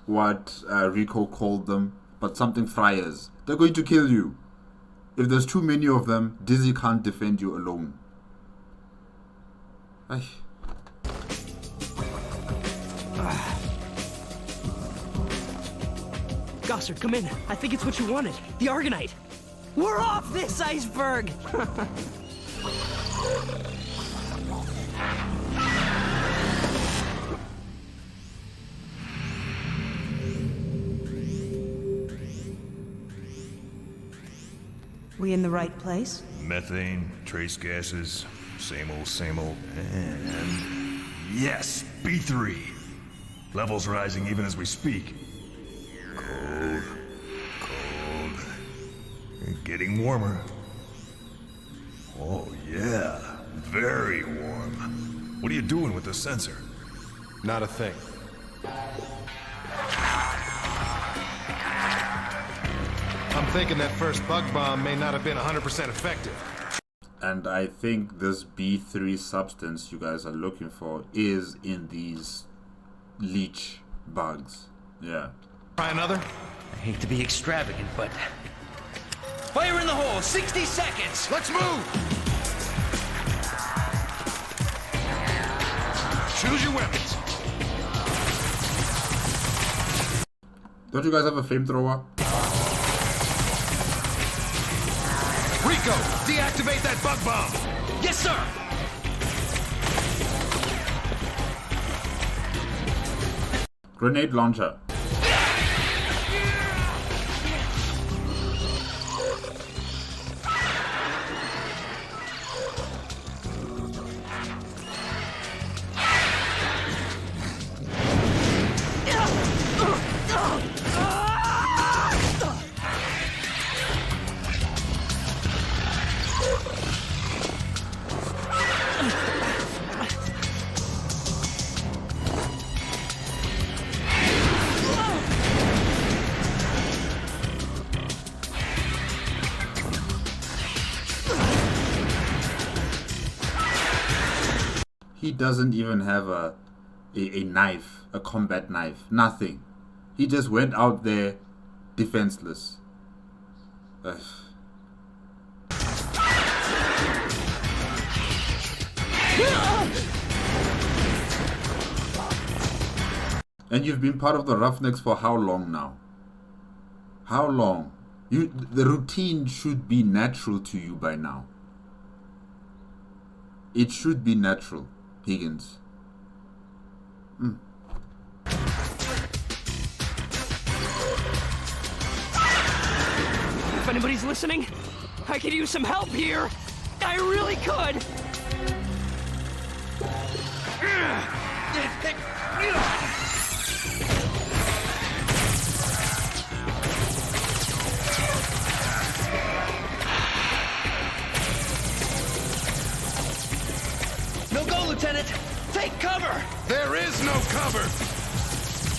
what Rico called them, but something friars. They're going to kill you. If there's too many of them, Dizzy can't defend you alone. Ay. Gossard, come in. I think it's what you wanted. The Argonite. We're off this iceberg! We in the right place? Methane, trace gases, same old, and... Yes, B3! Levels rising even as we speak. Cold. Getting warmer. Oh yeah, very warm. What are you doing with the sensor? Not a thing. I'm thinking that first bug bomb may not have been 100% effective. And I think this B3 substance you guys are looking for is in these leech bugs. Yeah. Try another? I hate to be extravagant, but... Fire in the hole! 60 seconds! Let's move! Choose your weapons. Don't you guys have a flamethrower? Rico, deactivate that bug bomb! Yes, sir! Grenade launcher. He doesn't even have a knife, a combat knife, nothing. He just went out there defenseless. Ugh. And you've been part of the Roughnecks for how long now? How long? The routine should be natural to you by now. It should be natural, Higgins. If anybody's listening, I could use some help here. I really could. No go, Lieutenant! Take cover! There is no cover!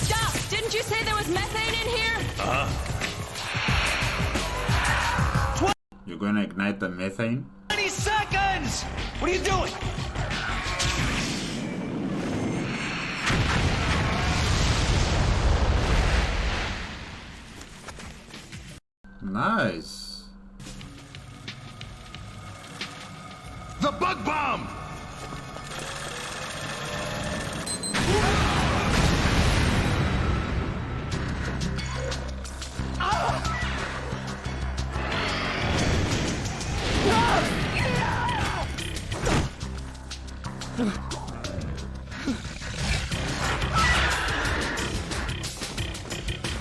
Doc, didn't you say there was methane in here? You're gonna ignite the methane? 20 seconds! What are you doing? Nice. The bug bomb!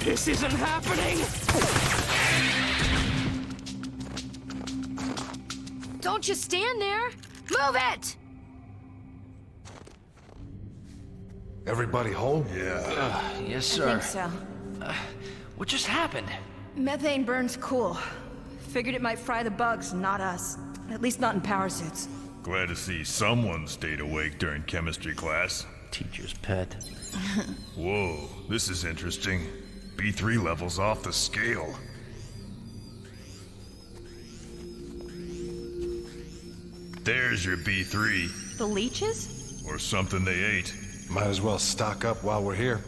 This isn't happening! Don't you stand there! Move it! Everybody home? Yeah. Yes, I sir. think so. What just happened? Methane burns cool. Figured it might fry the bugs, not us. At least not in power suits. Glad to see someone stayed awake during chemistry class. Teacher's pet. Whoa, this is interesting. B3 level's off the scale. There's your B3. The leeches? Or something they ate. Might as well stock up while we're here.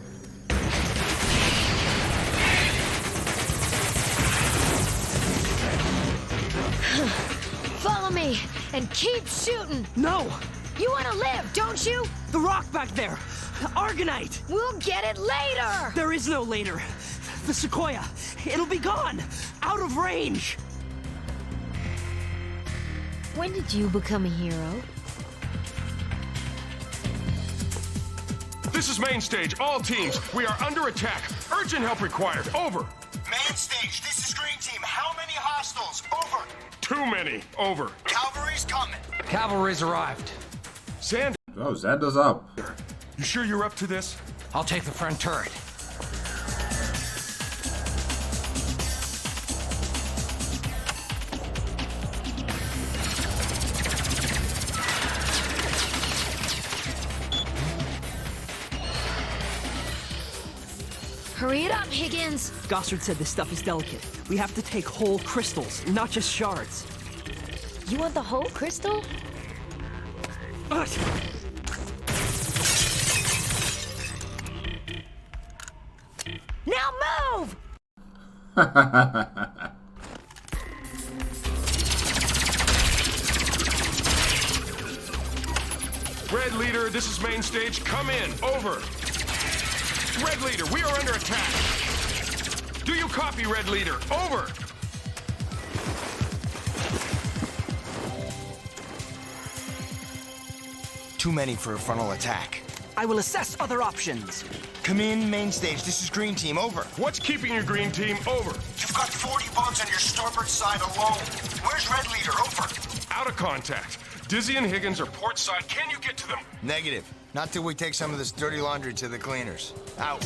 Follow me and keep shooting. No! You want to live, don't you? The rock back there! Argonite! We'll get it later! There is no later. The Sequoia, it'll be gone! Out of range! When did you become a hero? This is main stage. All teams, we are under attack. Urgent help required. Over. Main stage, this is Green Team. How many hostiles? Over. Too many. Over. Cavalry's coming. Cavalry's arrived. Xander. Oh, Xander's up. You sure you're up to this? I'll take the front turret. Hurry it up, Higgins! Gossard said this stuff is delicate. We have to take whole crystals, not just shards. You want the whole crystal? Now move! Red Leader, this is main stage. Come in. Over. Red Leader, we are under attack. Do you copy, Red Leader? Over. Too many for a frontal attack. I will assess other options. Come in, main stage. This is Green Team. Over. What's keeping your Green Team? Over. You've got 40 bugs on your starboard side alone. Where's Red Leader? Over. Out of contact. Dizzy and Higgins are port side. Can you get to them? Negative. Not till we take some of this dirty laundry to the cleaners. Out.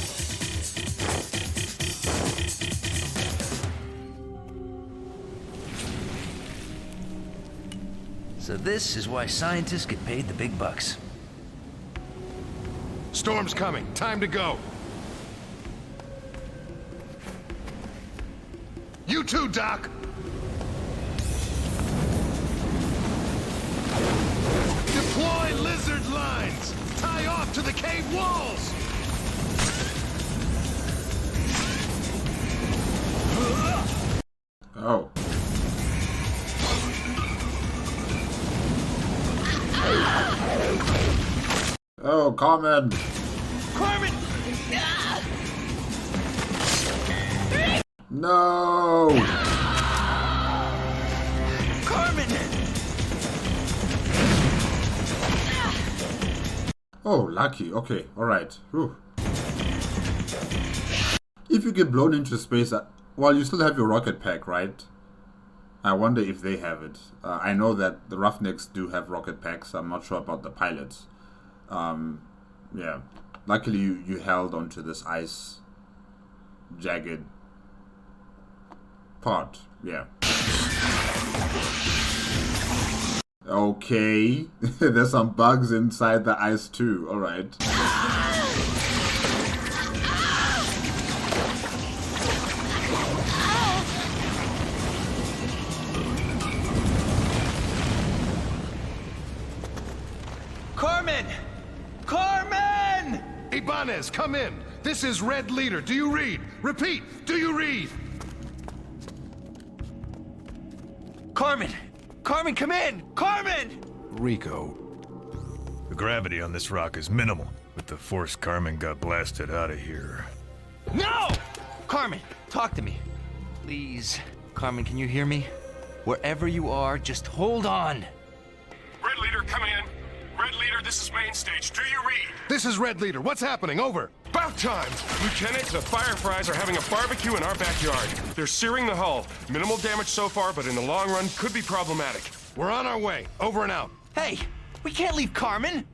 So this is why scientists get paid the big bucks. Storm's coming. Time to go. You too, Doc. Deploy lizard lines. Tie off to the cave walls. Oh. Oh, Carmen! Carmen! No! Carmen! Oh, lucky. Okay, alright. If you get blown into space, well, you still have your rocket pack, right? I wonder if they have it. I know that the Roughnecks do have rocket packs. I'm not sure about the pilots. Yeah. Luckily, you held onto this ice jagged part. Yeah. Okay. There's some bugs inside the ice too. Alright. Carmen! Carmen! Ibanez, come in. This is Red Leader. Do you read? Repeat, do you read? Carmen! Carmen, come in! Carmen! Rico. The gravity on this rock is minimal. With the force, Carmen got blasted out of here. No! Carmen, talk to me. Please. Carmen, can you hear me? Wherever you are, just hold on. Red Leader, come in. Red Leader, this is main stage. Do you read? This is Red Leader. What's happening? Over. About time! Lieutenant, the Fireflies are having a barbecue in our backyard. They're searing the hull. Minimal damage so far, but in the long run, could be problematic. We're on our way. Over and out. Hey! We can't leave Carmen!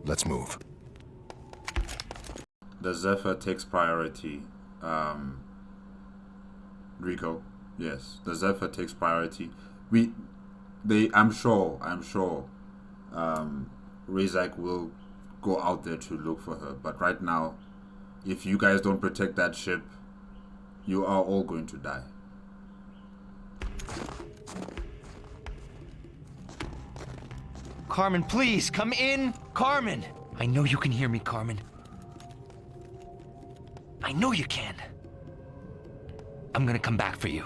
Let's move. The Zephyr takes priority. Rico. Yes, the Zephyr takes priority. I'm sure, Razak will go out there to look for her. But right now, if you guys don't protect that ship, you are all going to die. Carmen, please, come in. Carmen! I know you can hear me, Carmen. I know you can. I'm gonna come back for you.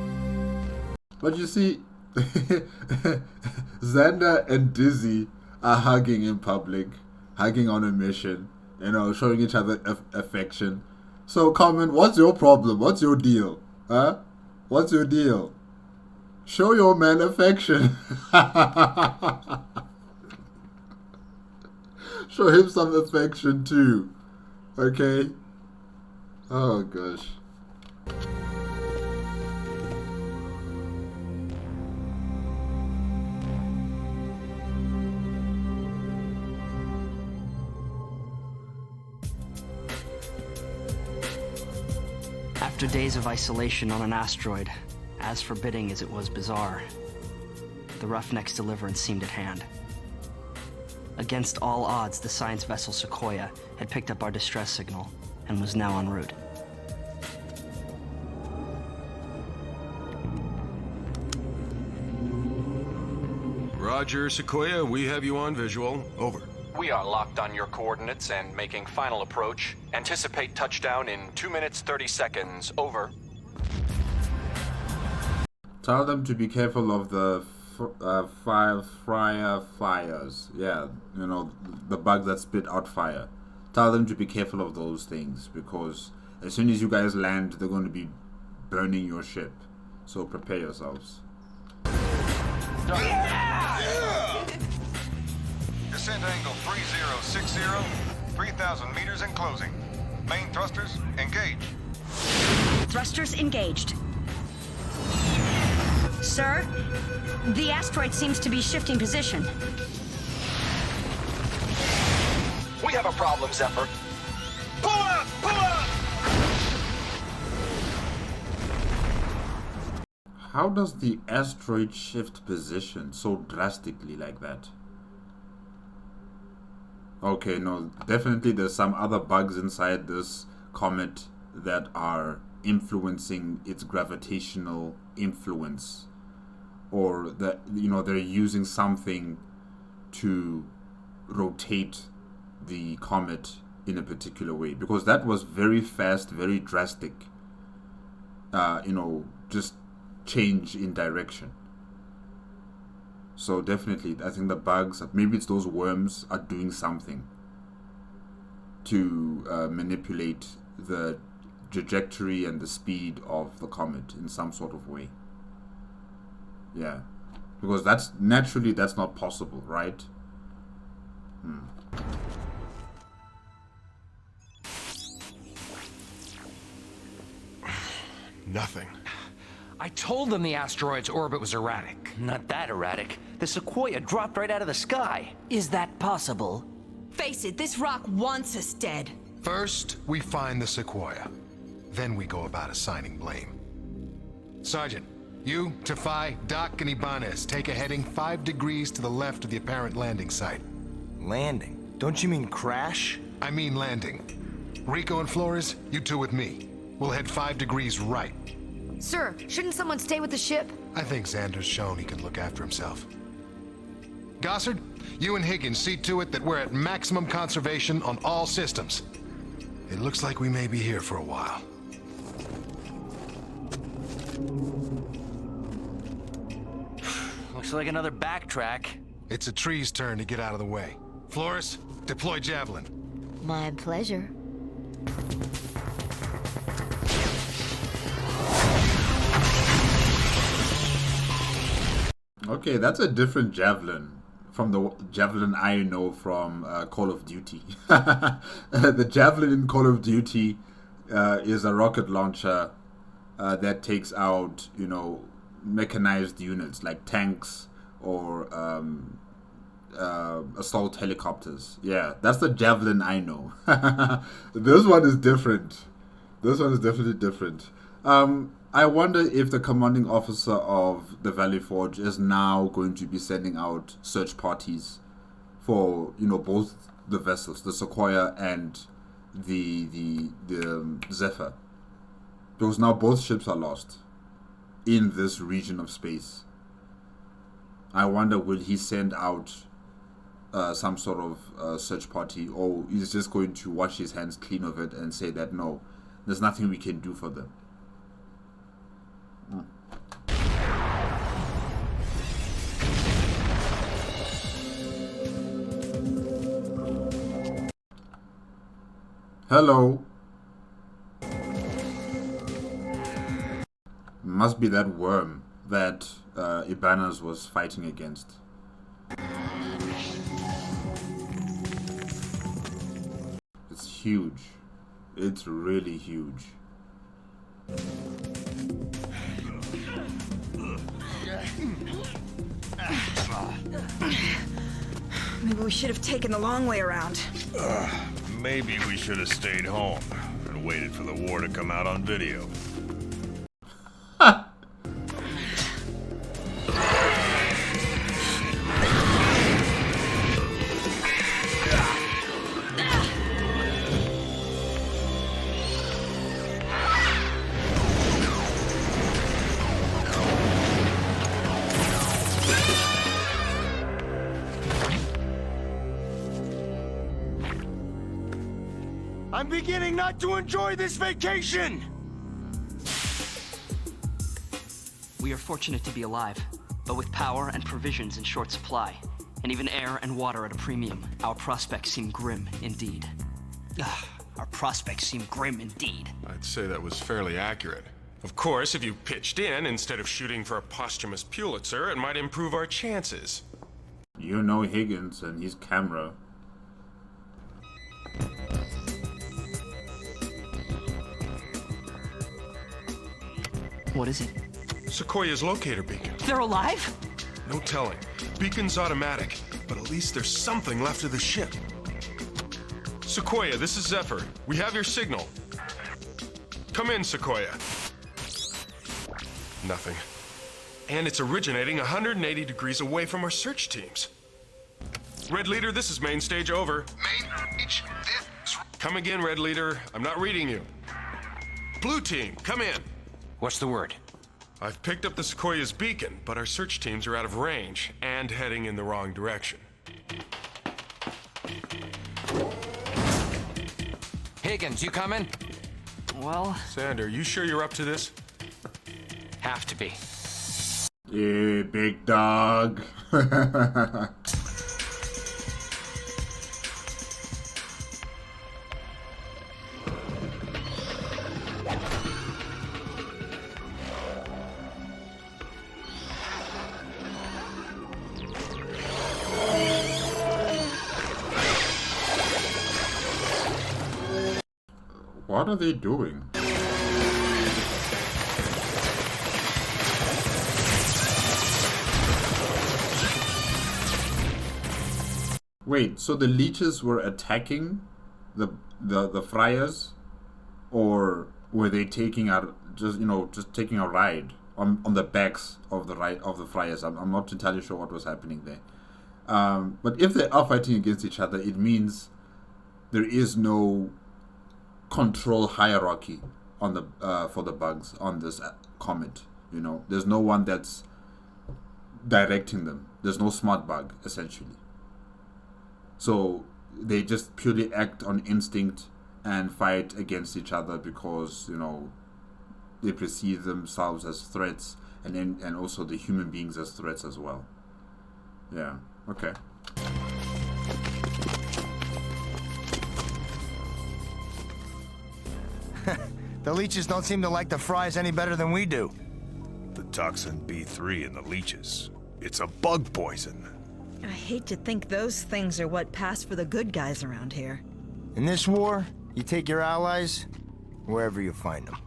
But you see, Xander and Dizzy are hugging in public, hugging on a mission, you know, showing each other affection. So, Common, what's your problem? What's your deal? Huh? What's your deal? Show your man affection. Show him some affection too. Okay? Oh, gosh. After days of isolation on an asteroid, as forbidding as it was bizarre, the Roughnecks' deliverance seemed at hand. Against all odds, the science vessel Sequoia had picked up our distress signal and was now en route. Roger, Sequoia, we have you on visual. Over. We are locked on your coordinates and making final approach. Anticipate touchdown in 2 minutes 30 seconds. Over. Tell them to be careful of the fires. Yeah, you know, the bugs that spit out fire. Tell them to be careful of those things, because as soon as you guys land, they're going to be burning your ship. So prepare yourselves. Descent angle 3060, 3,000 meters and closing. Main thrusters engaged. Thrusters engaged. Sir, the asteroid seems to be shifting position. We have a problem, Zephyr. Pull up! Pull up! How does the asteroid shift position so drastically like that? Okay, no, definitely there's some other bugs inside this comet that are influencing its gravitational influence, or that, you know, they're using something to rotate the comet in a particular way, because that was very fast, very drastic, you know, just change in direction. So definitely, I think the bugs, maybe it's those worms, are doing something to manipulate the trajectory and the speed of the comet in some sort of way. Yeah, because that's naturally, that's not possible, right? Nothing. I told them the asteroid's orbit was erratic. Not that erratic. The Sequoia dropped right out of the sky. Is that possible? Face it, this rock wants us dead. First, we find the Sequoia. Then we go about assigning blame. Sergeant, you, Tafai, Doc, and Ibanez take a heading 5 degrees to the left of the apparent landing site. Landing? Don't you mean crash? I mean landing. Rico and Flores, you two with me. We'll head 5 degrees right. Sir, shouldn't someone stay with the ship? I think Xander's shown he can look after himself. Gossard, you and Higgins see to it that we're at maximum conservation on all systems. It looks like we may be here for a while. Looks like another backtrack. It's a tree's turn to get out of the way. Flores, deploy Javelin. My pleasure. Okay, that's a different javelin from the javelin I know from Call of Duty. The javelin in Call of Duty is a rocket launcher that takes out, you know, mechanized units like tanks or assault helicopters. Yeah, that's the javelin I know. This one is different. This one is definitely different. I wonder if the commanding officer of the Valley Forge is now going to be sending out search parties for, you know, both the vessels, the Sequoia and the Zephyr, because now both ships are lost in this region of space. I wonder, will he send out some sort of search party, or he's just going to wash his hands clean of it and say that no, there's nothing we can do for them. Hello. Must be that worm that Ibanez was fighting against. It's huge. It's really huge. Maybe we should have taken the long way around. Maybe we should have stayed home and waited for the war to come out on video. I'm beginning not to enjoy this vacation! We are fortunate to be alive, but with power and provisions in short supply, and even air and water at a premium, our prospects seem grim indeed. Our prospects seem grim indeed. I'd say that was fairly accurate. Of course, if you pitched in instead of shooting for a posthumous Pulitzer, it might improve our chances. You know Higgins and his camera. What is it? Sequoia's locator beacon. They're alive? No telling. Beacon's automatic, but at least there's something left of the ship. Sequoia, this is Zephyr. We have your signal. Come in, Sequoia. Nothing. And it's originating 180 degrees away from our search teams. Red Leader, this is main stage, over. Main stage, this... Come again, Red Leader. I'm not reading you. Blue Team, come in. What's the word? I've picked up the Sequoia's beacon, but our search teams are out of range and heading in the wrong direction. Higgins, you coming? Well... Sander, you sure you're up to this? Have to be. Yeah, big dog. What are they doing? Wait, so the leeches were attacking the friars, or were they taking out just taking a ride on the backs of the friars? I'm not entirely sure what was happening there. But if they are fighting against each other, it means there is no control hierarchy on the for the bugs on this comet. There's no one that's directing them. There's no smart bug essentially. So they just purely act on instinct and fight against each other because they perceive themselves as threats, and also the human beings as threats as well. Yeah. Okay. The leeches don't seem to like the fries any better than we do. The toxin B3 in the leeches. It's a bug poison. I hate to think those things are what pass for the good guys around here. In this war, you take your allies wherever you find them.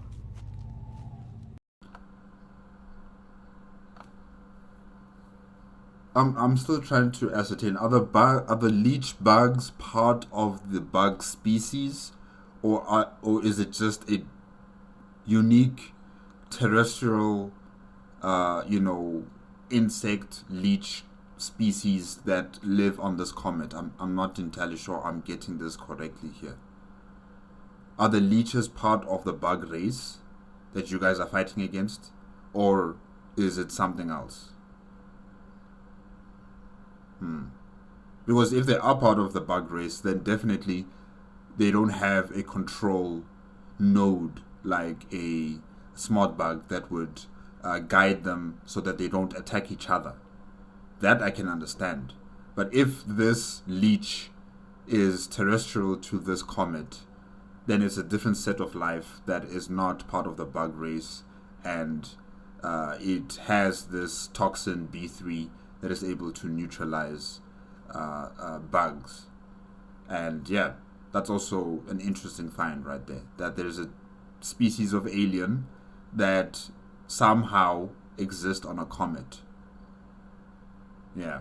I'm still trying to ascertain, are the leech bugs part of the bug species, or is it just a unique terrestrial insect leech species that live on this comet? I'm not entirely sure I'm getting this correctly here. Are the leeches part of the bug race that you guys are fighting against, or is it something else? Because if they are part of the bug race, then definitely they don't have a control node like a smart bug that would guide them so that they don't attack each other. That I can understand. But if this leech is terrestrial to this comet, then it's a different set of life that is not part of the bug race, and it has this toxin B3 that is able to neutralize bugs. And yeah, that's also an interesting find right there, that there's a species of alien that somehow exists on a comet. Yeah.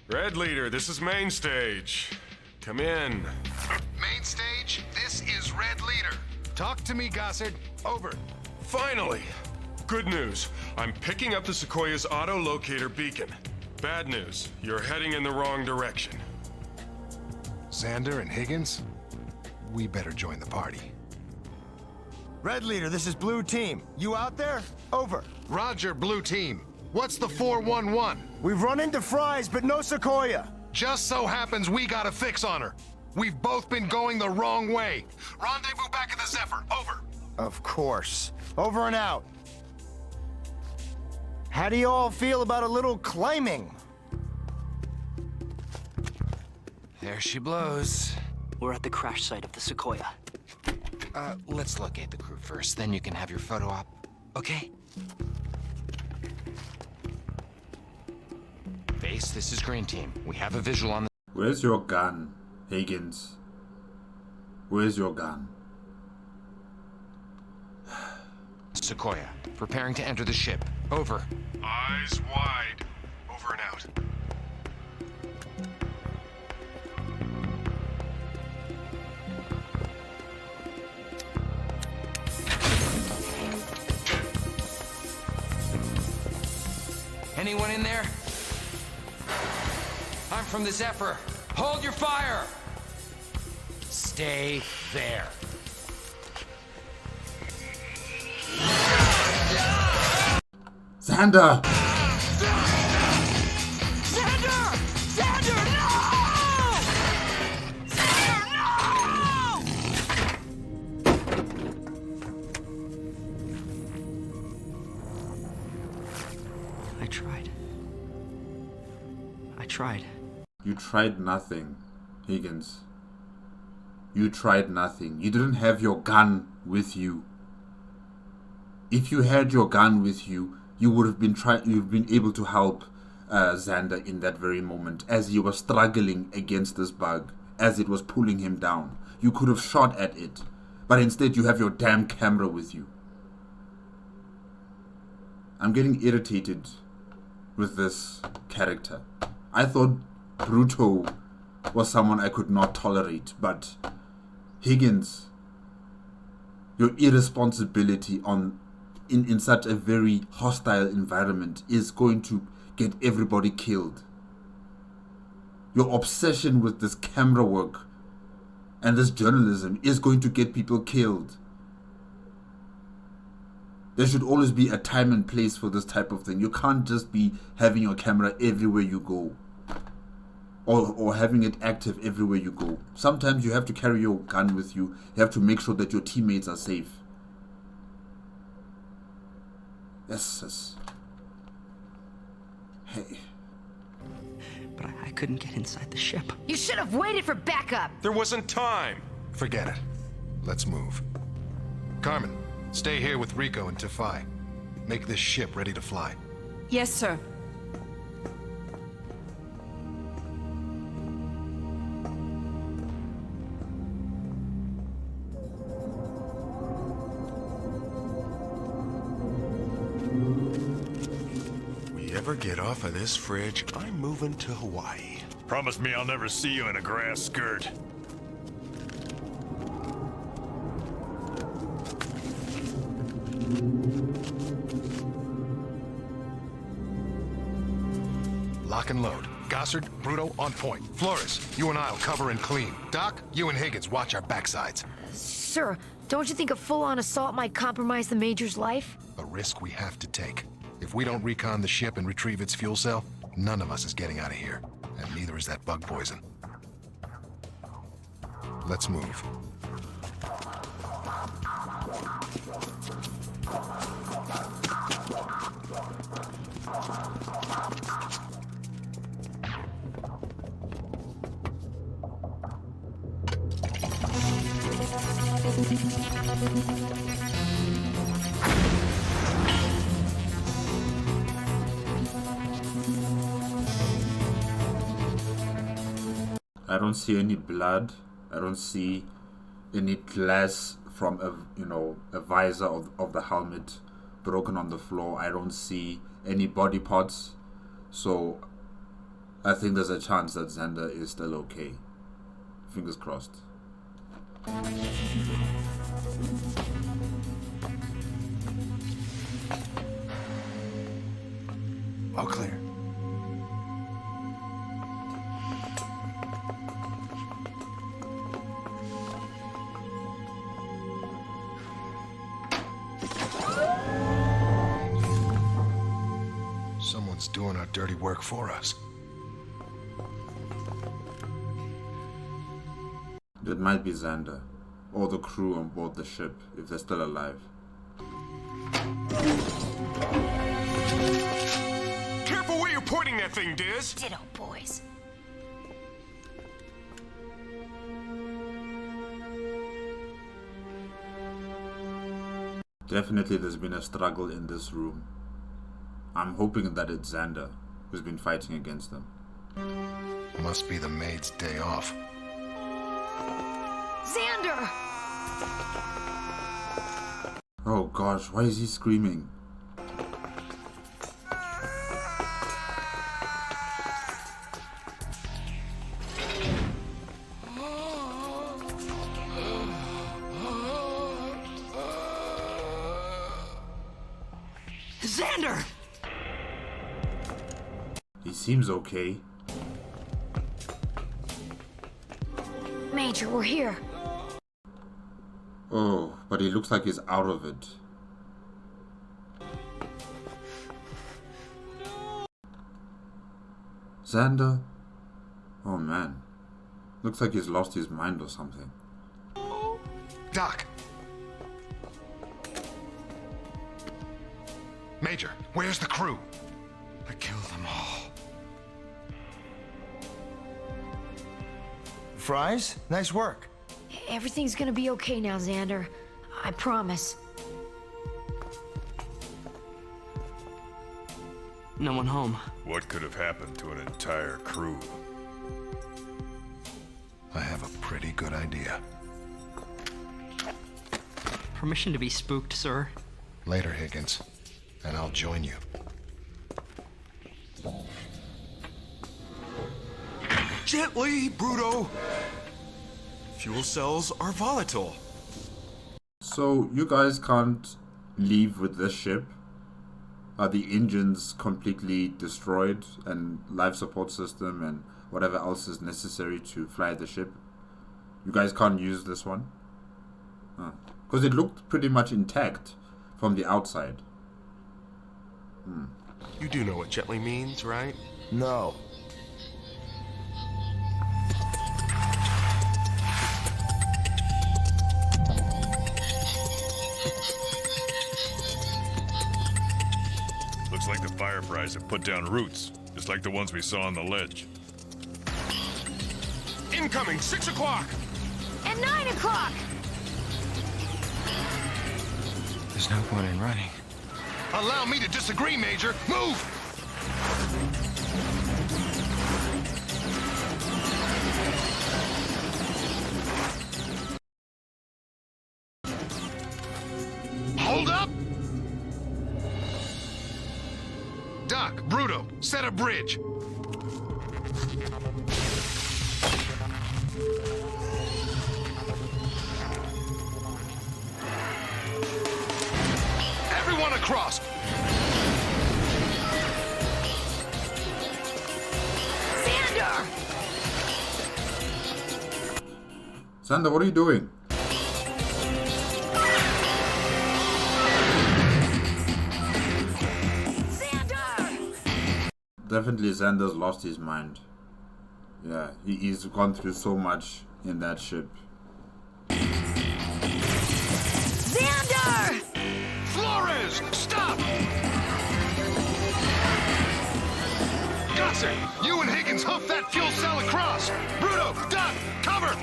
Red Leader, this is main stage. Come in. Main stage, this is Red Leader. Talk to me, Gossard. Over. Finally! Good news. I'm picking up the Sequoia's auto-locator beacon. Bad news. You're heading in the wrong direction. Xander and Higgins? We better join the party. Red Leader, this is Blue Team. You out there? Over. Roger, Blue Team. What's the 411? We've run into Fries, but no Sequoia. Just so happens we got a fix on her. We've both been going the wrong way. Rendezvous back at the Zephyr. Over. Of course. Over and out. How do you all feel about a little climbing? There she blows. We're at the crash site of the Sequoia. Let's locate the crew first, then you can have your photo op, okay? Base, this is Green Team. We have a visual on the... Where's your gun, Higgins? Where's your gun? Sequoia, preparing to enter the ship. Over. Eyes wide. Over and out. Anyone in there? I'm from the Zephyr. Hold your fire! Stay there. Xander! Xander! Xander, no! Xander, I tried. You tried nothing, Higgins. You tried nothing. You didn't have your gun with you. If you had your gun with you, you would have been you've been able to help Xander in that very moment as he was struggling against this bug, as it was pulling him down. You could have shot at it, but instead you have your damn camera with you. I'm getting irritated with this character. I thought Bruto was someone I could not tolerate, but Higgins, your irresponsibility in such a very hostile environment is going to get everybody killed. Your obsession with this camera work and this journalism is going to get people killed. There should always be a time and place for this type of thing. You can't just be having your camera everywhere you go, or having it active everywhere you go. Sometimes you have to carry your gun with you. You have to make sure that your teammates are safe. Yes. Hey. But I couldn't get inside the ship. You should have waited for backup. There wasn't time. Forget it. Let's move. Carmen, stay here with Rico and Tafai. Make this ship ready to fly. Yes, sir. Ever get off of this fridge, I'm moving to Hawaii. Promise me I'll never see you in a grass skirt. Lock and load. Gossard, Bruto, on point. Flores, you and I'll cover and clean. Doc, you and Higgins watch our backsides. Sir, don't you think a full-on assault might compromise the Major's life? A risk we have to take. If we don't recon the ship and retrieve its fuel cell, none of us is getting out of here. And neither is that bug poison. Let's move. I don't see any blood. I don't see any glass from a visor of the helmet broken on the floor. I don't see any body parts. So I think there's a chance that Xander is still okay. Fingers crossed. All clear. Someone's doing our dirty work for us. It might be Xander, or the crew on board the ship, if they're still alive. Careful where you're pointing that thing, Diz! Ditto, boys. Definitely there's been a struggle in this room. I'm hoping that it's Xander who's been fighting against them. Must be the maid's day off. Xander! Oh gosh, why is he screaming? Xander! He seems okay. Major, we're here. Oh, but he looks like he's out of it. Xander? Oh man. Looks like he's lost his mind or something. Doc! Major, where's the crew? I killed them all. Fries? Nice work. Everything's gonna be okay now, Xander. I promise. No one home. What could have happened to an entire crew? I have a pretty good idea. Permission to be spooked, sir. Later, Higgins. And I'll join you. Gently, Bruto! Fuel cells are volatile. So you guys can't leave with this ship? Are the engines completely destroyed and life support system and whatever else is necessary to fly the ship? You guys can't use this one? Because it looked pretty much intact from the outside. You do know what gently means, right? No. Looks like the Fireflies have put down roots, just like the ones we saw on the ledge. Incoming, 6 o'clock! And 9 o'clock! There's no point in running. Allow me to disagree, Major! Move! Hold up! Doc, Bruto, set a bridge. Everyone across! Xander! Xander, what are you doing? Definitely Xander's lost his mind. Yeah, he's gone through so much in that ship. Xander! Flores, stop! Gossard, you and Higgins hoof that fuel cell across. Bruto, duck, cover!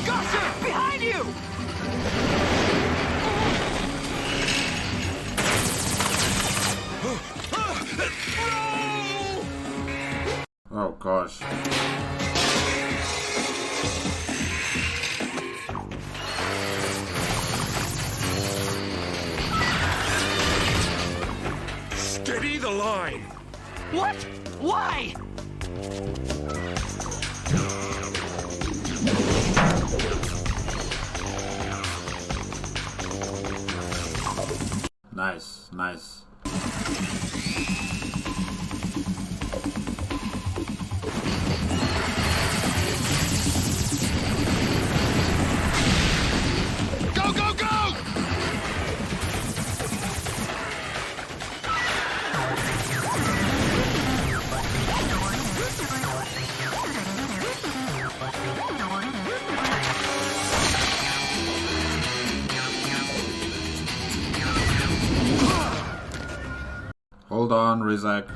Gossard, behind you! Oh gosh. Steady the line. What? Why? Nice, nice. Go, go, go! Hold on, Rizak.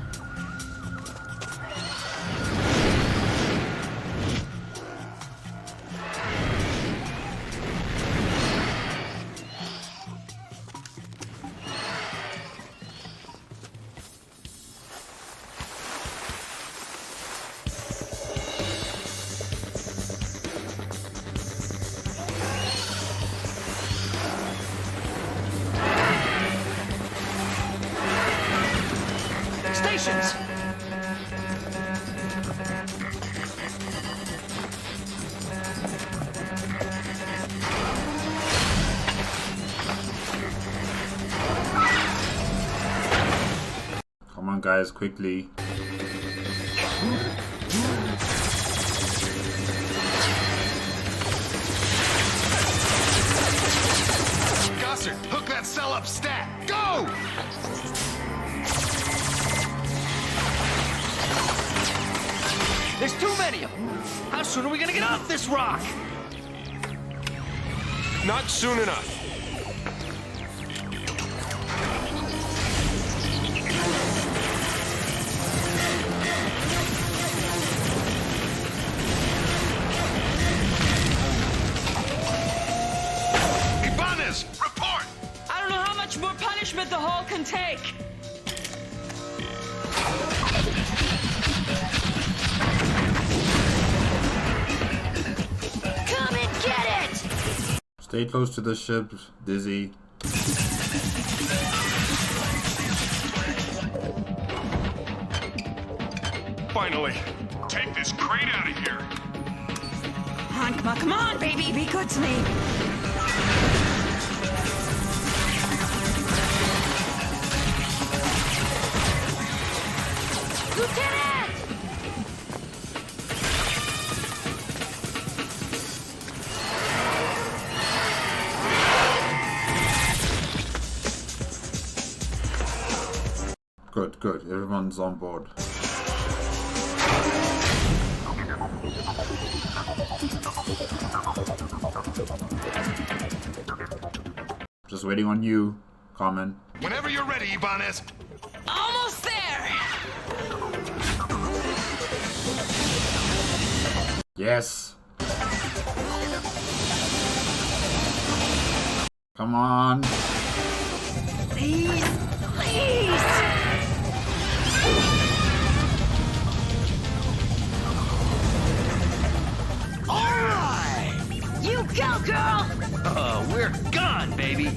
Stations! Come on, guys, quickly. Gossard, hook that cell up stat. Go! There's too many of them. How soon are we gonna get off this rock? Not soon enough. Ibanez, report! I don't know how much more punishment the hole can take. Come and get it! Stay close to the ship, Dizzy. Finally. Take this crate out of here. Come on, baby, be good to me. Lieutenant! Good, good. Everyone's on board. Just waiting on you, Carmen. Whenever you're ready, Ibanez. Almost there! Yes. Come on. Please, please! Alright! You go, girl! Oh, we're gone, baby!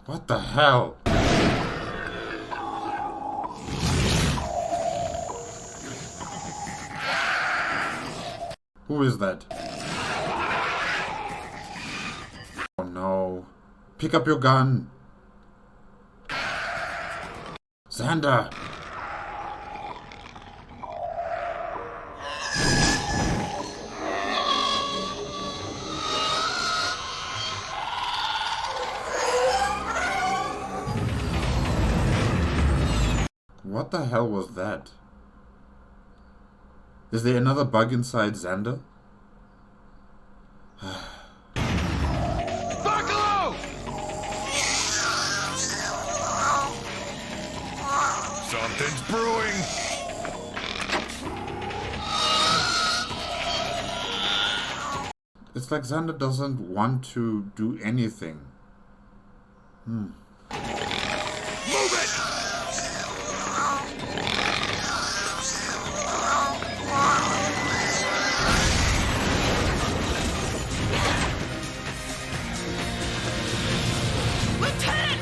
What the hell? Who is that? Oh no. Pick up your gun. Xander. What the hell was that? Is there another bug inside Xander? Buffalo! Something's brewing. It's like Xander doesn't want to do anything. Move it! Lieutenant!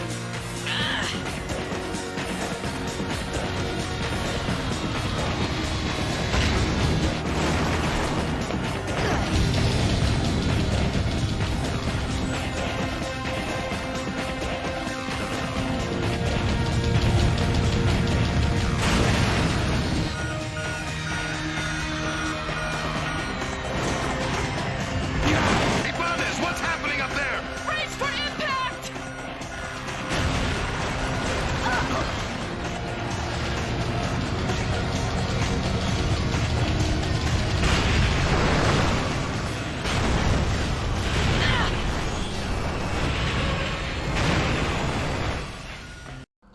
Hey, Bondes, what's happening up there? Brace for impact!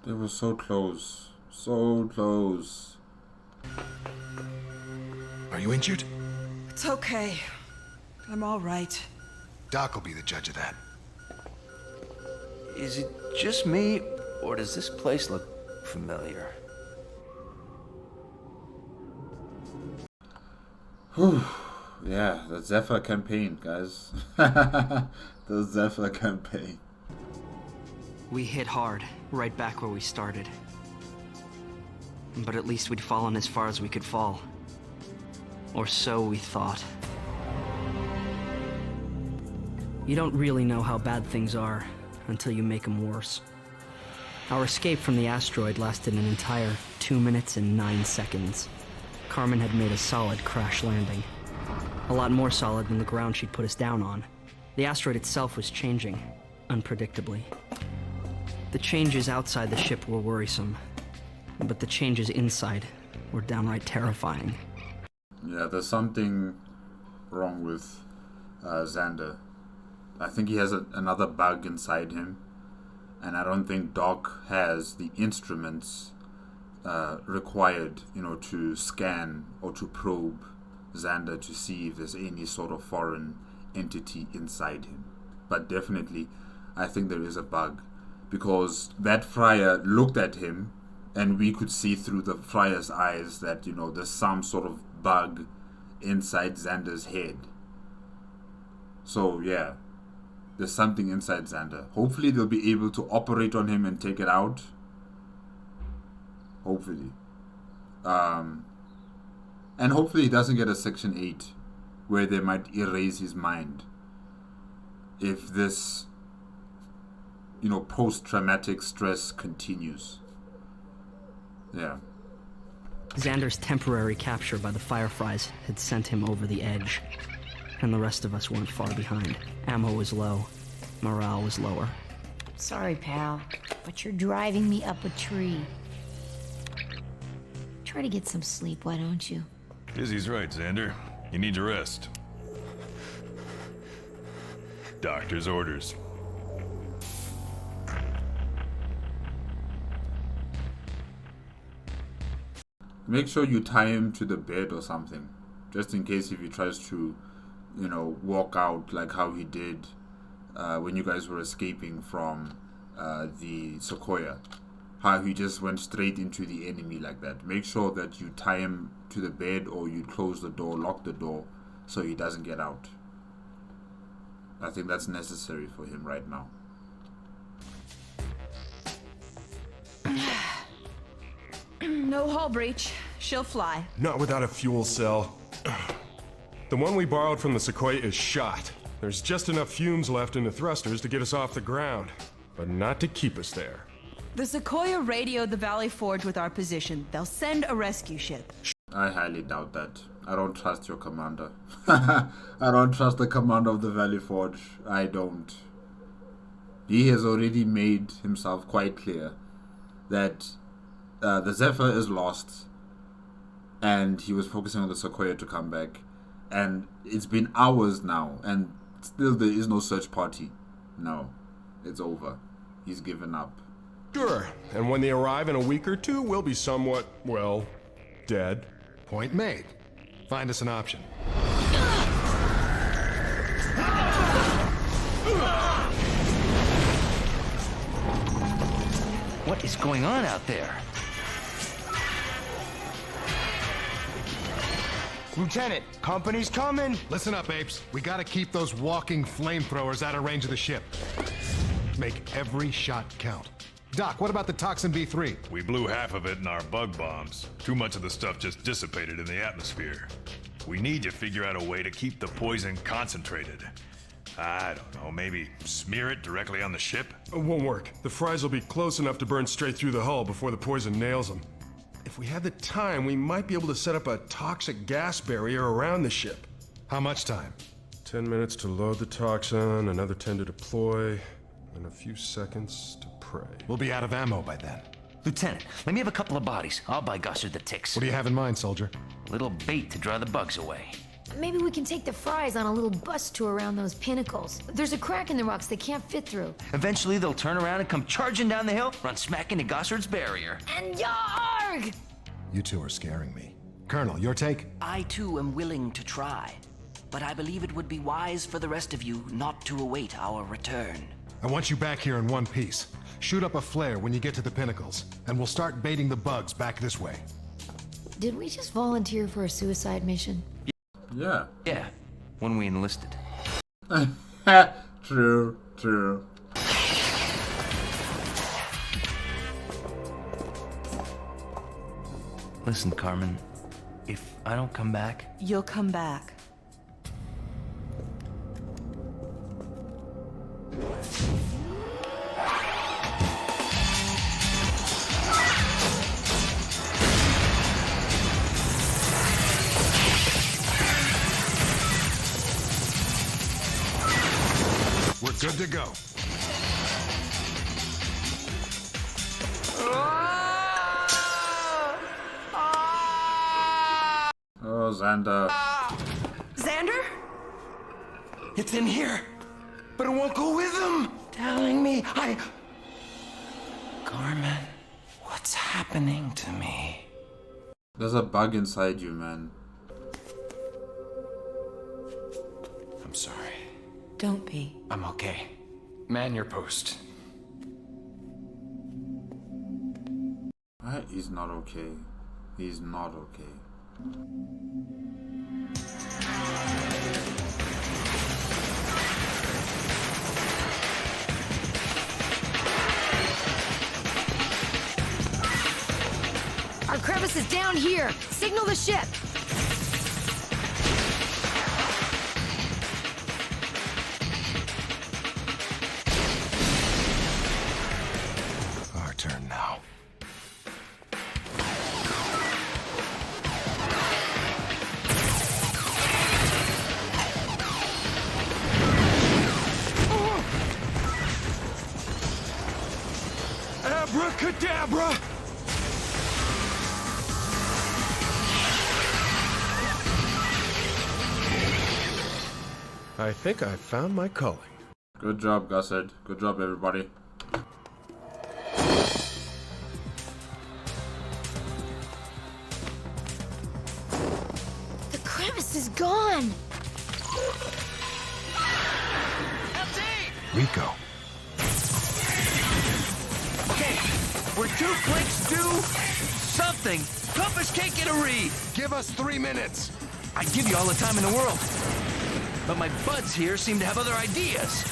They were so close. So close. Are you injured? It's okay. I'm all right. Doc will be the judge of that. Is it just me, or does this place look familiar? Whew. Yeah, the Zephyr campaign, guys. The Zephyr campaign. We hit hard, right back where we started. But at least we'd fallen as far as we could fall. Or so we thought. You don't really know how bad things are until you make them worse. Our escape from the asteroid lasted an entire 2 minutes and 9 seconds. Carmen had made a solid crash landing. A lot more solid than the ground she'd put us down on. The asteroid itself was changing, unpredictably. The changes outside the ship were worrisome, but the changes inside were downright terrifying. Yeah, there's something wrong with Xander. I think he has another bug inside him, and I don't think Doc has the instruments required, to scan or to probe Xander to see if there's any sort of foreign entity inside him. But definitely, I think there is a bug, because that friar looked at him, and we could see through the friar's eyes that, there's some sort of bug inside Xander's head. So, yeah, there's something inside Xander. Hopefully they'll be able to operate on him and take it out. Hopefully. And hopefully he doesn't get a Section 8 where they might erase his mind. If this, post-traumatic stress continues. Yeah. Xander's temporary capture by the Fireflies had sent him over the edge, and the rest of us weren't far behind. Ammo was low, morale was lower. Sorry, pal, but you're driving me up a tree. Try to get some sleep, why don't you? Izzy's right, Xander. You need to rest. Doctor's orders. Make sure you tie him to the bed or something, just in case if he tries to, walk out like how he did when you guys were escaping from the Sequoia. How he just went straight into the enemy like that. Make sure that you tie him to the bed, or you close the door, lock the door, so he doesn't get out. I think that's necessary for him right now. No hull breach. She'll fly. Not without a fuel cell. The one we borrowed from the Sequoia is shot. There's just enough fumes left in the thrusters to get us off the ground, but not to keep us there. The Sequoia radioed the Valley Forge with our position. They'll send a rescue ship. I highly doubt that. I don't trust your commander. I don't trust the commander of the Valley Forge. I don't. He has already made himself quite clear that the Zephyr is lost, and he was focusing on the Sequoia to come back, and it's been hours now, and still there is no search party. No, it's over. He's given up. Sure, and when they arrive in a week or two, we'll be somewhat, well, dead. Point made. Find us an option. What is going on out there? Lieutenant, company's coming. Listen up, apes. We gotta keep those walking flamethrowers out of range of the ship. Make every shot count. Doc, what about the Toxin B3? We blew half of it in our bug bombs. Too much of the stuff just dissipated in the atmosphere. We need to figure out a way to keep the poison concentrated. I don't know, maybe smear it directly on the ship? It won't work. The fries will be close enough to burn straight through the hull before the poison nails them. If we had the time, we might be able to set up a toxic gas barrier around the ship. How much time? 10 minutes to load the toxin, another 10 to deploy, and a few seconds to pray. We'll be out of ammo by then. Lieutenant, let me have a couple of bodies. I'll buy Gusser the ticks. What do you have in mind, soldier? Little bait to draw the bugs away. Maybe we can take the fries on a little bus tour around those pinnacles. There's a crack in the rocks they can't fit through. Eventually, they'll turn around and come charging down the hill, run smack into Gossard's barrier. And yarg! You two are scaring me. Colonel, your take? I too am willing to try, but I believe it would be wise for the rest of you not to await our return. I want you back here in one piece. Shoot up a flare when you get to the pinnacles, and we'll start baiting the bugs back this way. Did we just volunteer for a suicide mission? Yeah. Yeah, when we enlisted. True, true. Listen, Carmen, if I don't come back... You'll come back. We're good to go. Oh, Xander. Xander? It's in here, but it won't go with them. Telling me Carmen, what's happening to me? There's a bug inside you, man. I'm sorry. Don't be. I'm okay. Man your post. He's not okay. He's not okay. Our crevice is down here. Signal the ship. Our turn now. Abracadabra! I think I found my calling. Good job, Gossard. Good job, everybody. The crevice is gone. Rico. Okay, we're 2 clicks due something. Compass can't get a read. Give us 3 minutes. I'd give you all the time in the world. But my buds here seem to have other ideas.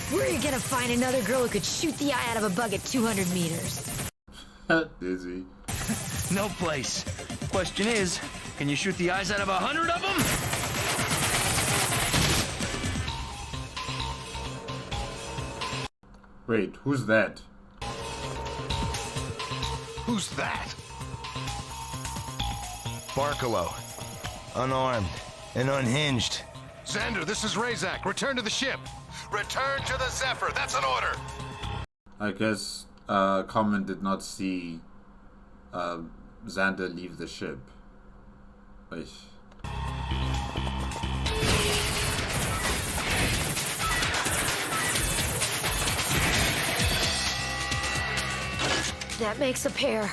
Where are you gonna find another girl who could shoot the eye out of a bug at 200 meters? Dizzy. No place. Question is, can you shoot the eyes out of 100 of them? Wait, who's that? Who's that? Barkalow. Unarmed and unhinged. Xander, this is Razak. Return to the ship. Return to the Zephyr. That's an order. I guess Common did not see Xander leave the ship. Ish. That makes a pair.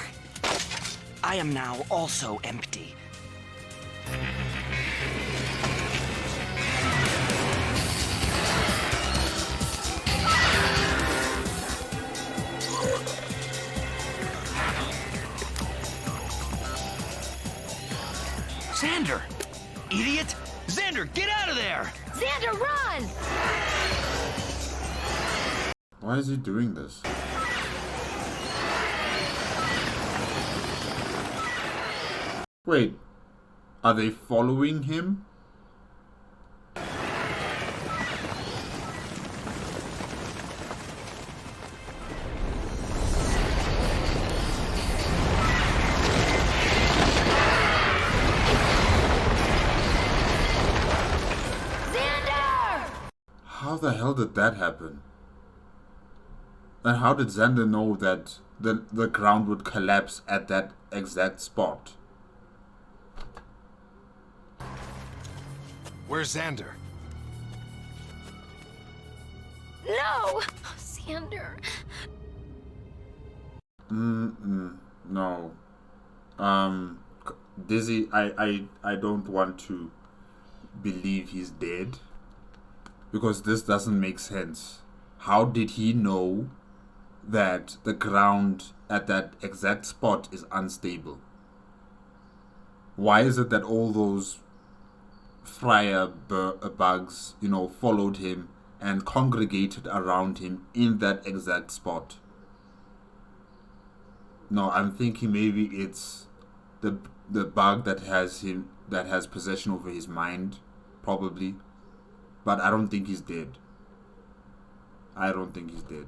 I am now also empty. Xander! Idiot! Xander, get out of there! Xander, run! Why is he doing this? Wait, are they following him? How the hell did that happen? And how did Xander know that the ground would collapse at that exact spot? Where's Xander? No! Xander. No. Dizzy, I don't want to believe he's dead. Because this doesn't make sense. How did he know that the ground at that exact spot is unstable? Why is it that all those friar bugs, followed him and congregated around him in that exact spot? No, I'm thinking maybe it's the bug that has possession over his mind, probably. But I don't think he's dead. I don't think he's dead.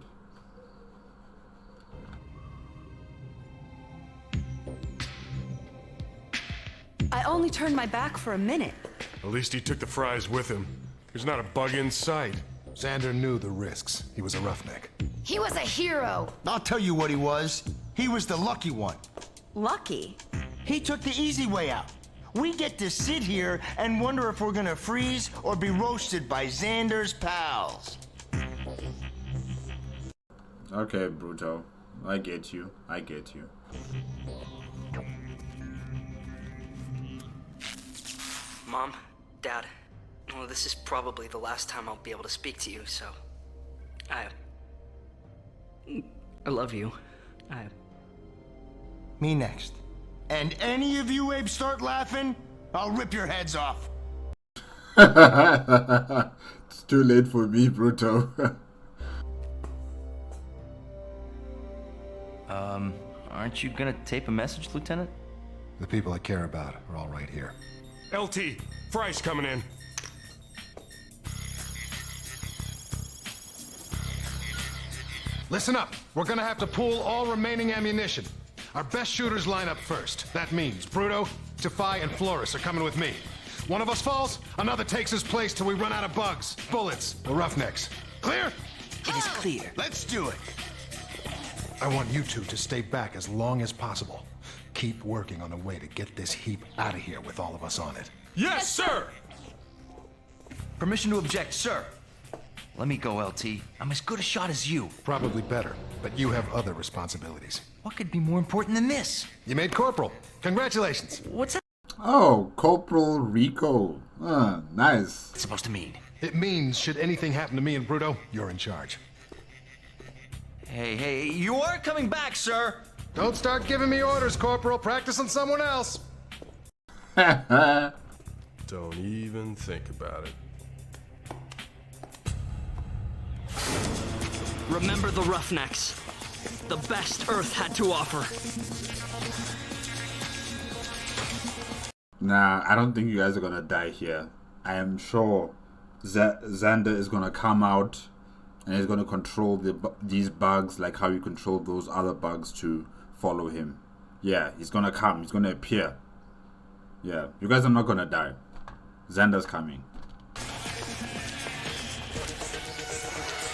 I only turned my back for a minute. At least he took the fries with him. There's not a bug in sight. Xander knew the risks. He was a roughneck. He was a hero. I'll tell you what he was. He was the lucky one. Lucky? He took the easy way out. We get to sit here and wonder if we're gonna freeze or be roasted by Xander's pals. Okay, Bruto. I get you. I get you. Mom, Dad, well, this is probably the last time I'll be able to speak to you, so... I love you. Me next. And any of you apes start laughing, I'll rip your heads off. It's too late for me, Bruto. Aren't you gonna tape a message, Lieutenant? The people I care about are all right here. LT, fries coming in. Listen up. We're gonna have to pool all remaining ammunition. Our best shooters line up first. That means Bruto, Defy, and Flores are coming with me. One of us falls, another takes his place till we run out of bugs, bullets, or roughnecks. Clear? It is clear. Let's do it. I want you two to stay back as long as possible. Keep working on a way to get this heap out of here with all of us on it. Yes, sir! Permission to object, sir. Let me go, LT. I'm as good a shot as you. Probably better, but you have other responsibilities. What could be more important than this? You made Corporal. Congratulations. What's that Oh, Corporal Rico. Nice. supposed to mean? It means should anything happen to me and Bruto, you're in charge. Hey, you are coming back, sir! Don't start giving me orders, Corporal. Practice on someone else. Don't even think about it. Remember the Roughnecks. The best Earth had to offer. Nah, I don't think you guys are gonna die here. I am sure Xander is gonna come out and he's gonna control these bugs like how you control those other bugs to follow him. Yeah, he's gonna come. He's gonna appear. Yeah, you guys are not gonna die. Xander's coming.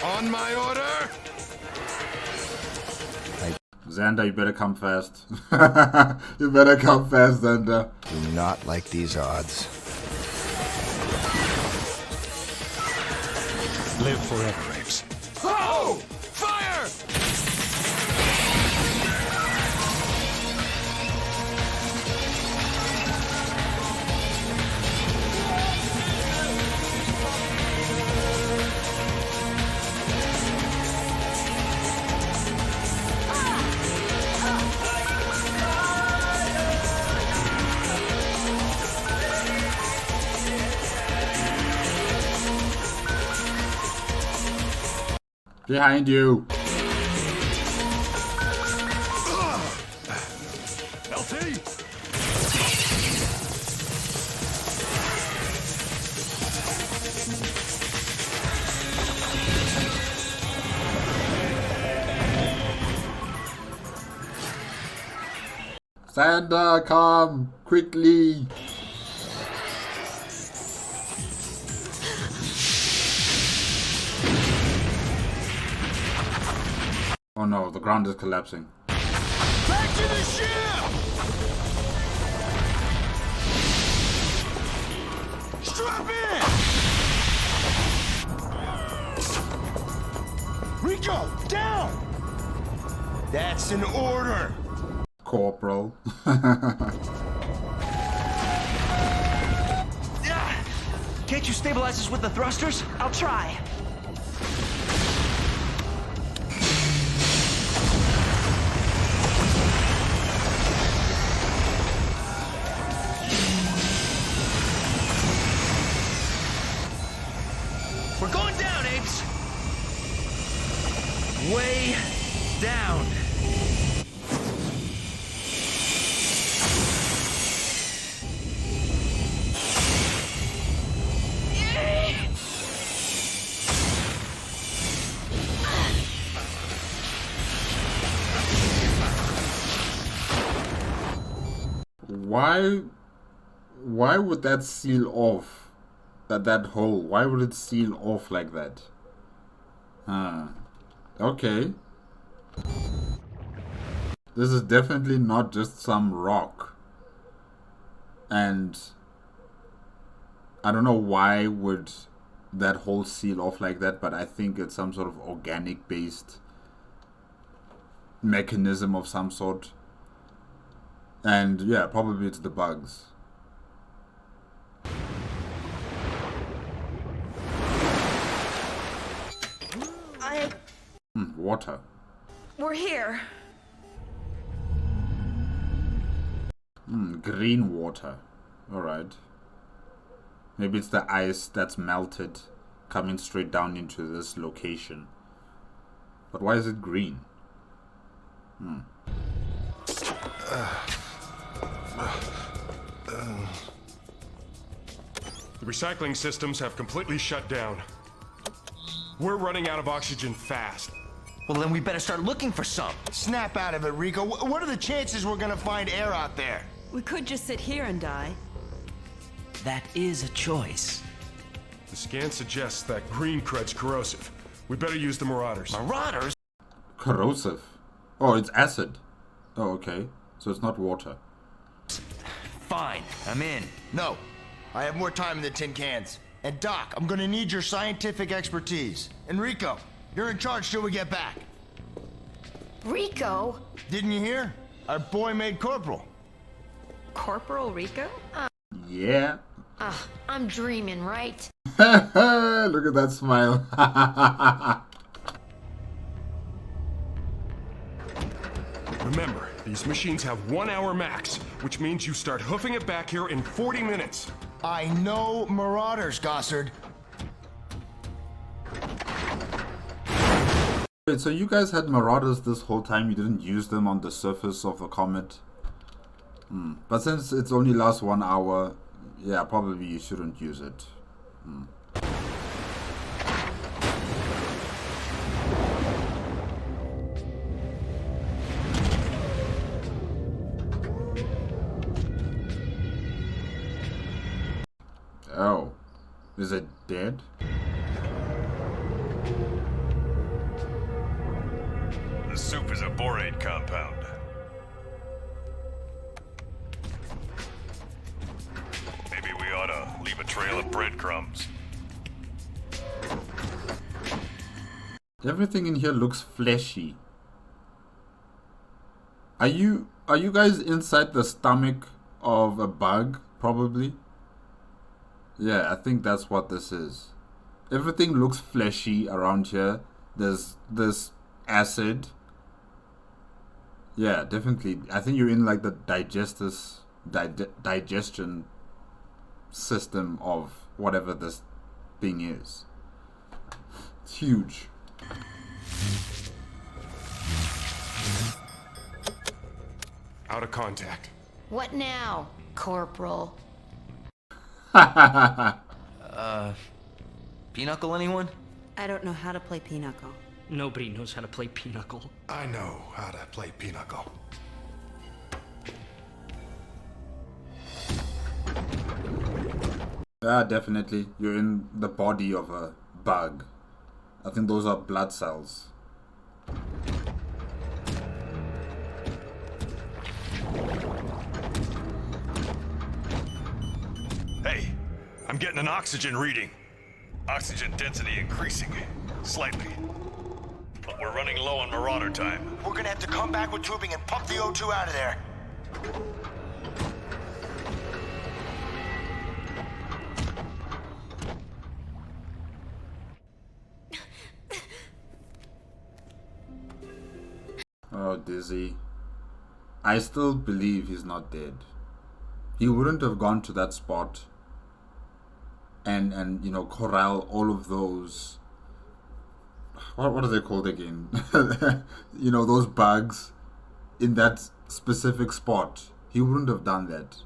On my order. Xander, you better come fast. You better come fast, Xander. Do not like these odds. Live forever, apes. Oh! Fire! Behind you. LT! Xander, come quickly. Oh no, the ground is collapsing. Back to the ship! Strap in! Rico, down! That's an order. Corporal. Can't you stabilize us with the thrusters? I'll try. We're going down, apes. Way down. Why would that seal off? That hole? Why would it seal off like that? Okay. This is definitely not just some rock. And I don't know why would that hole seal off like that, but I think it's some sort of organic based mechanism of some sort. And yeah, probably it's the bugs. Water. We're here. Green water. Alright. Maybe it's the ice that's melted coming straight down into this location. But why is it green? The recycling systems have completely shut down. We're running out of oxygen fast. Well, then we better start looking for some. Snap out of it, Rico. What are the chances we're gonna find air out there? We could just sit here and die. That is a choice. The scan suggests that green crud's corrosive. We better use the Marauders. Marauders? Corrosive. Oh, it's acid. Oh, okay. So it's not water. Fine, I'm in. No. I have more time in the tin cans. And Doc, I'm gonna need your scientific expertise. And Rico, you're in charge till we get back. Rico? Didn't you hear? Our boy made corporal. Corporal Rico? Yeah. I'm dreaming, right? Look at that smile. Remember, these machines have 1 hour max, which means you start hoofing it back here in 40 minutes. I know Marauders, Gossard. Wait, so you guys had Marauders this whole time? You didn't use them on the surface of the comet? But since it's only lasts 1 hour, yeah, probably you shouldn't use it. Oh, is it dead? The soup is a borate compound. Maybe we ought to leave a trail of breadcrumbs. Everything in here looks fleshy. Are you guys inside the stomach of a bug? Probably. Yeah, I think that's what this is. Everything looks fleshy around here. There's this acid. Yeah, definitely. I think you're in like the digestion system of whatever this thing is. It's huge. Out of contact. What now, Corporal? Pinochle, anyone? I don't know how to play Pinochle. Nobody knows how to play Pinochle. I know how to play Pinochle. Yeah, definitely. You're in the body of a bug. I think those are blood cells. Hey, I'm getting an oxygen reading. Oxygen density increasing. Slightly. But we're running low on marauder time. We're gonna have to come back with tubing and pump the O2 out of there. Oh, Dizzy. I still believe he's not dead. He wouldn't have gone to that spot and you know, corral all of those, what are they called again? You know, those bugs in that specific spot. He wouldn't have done that.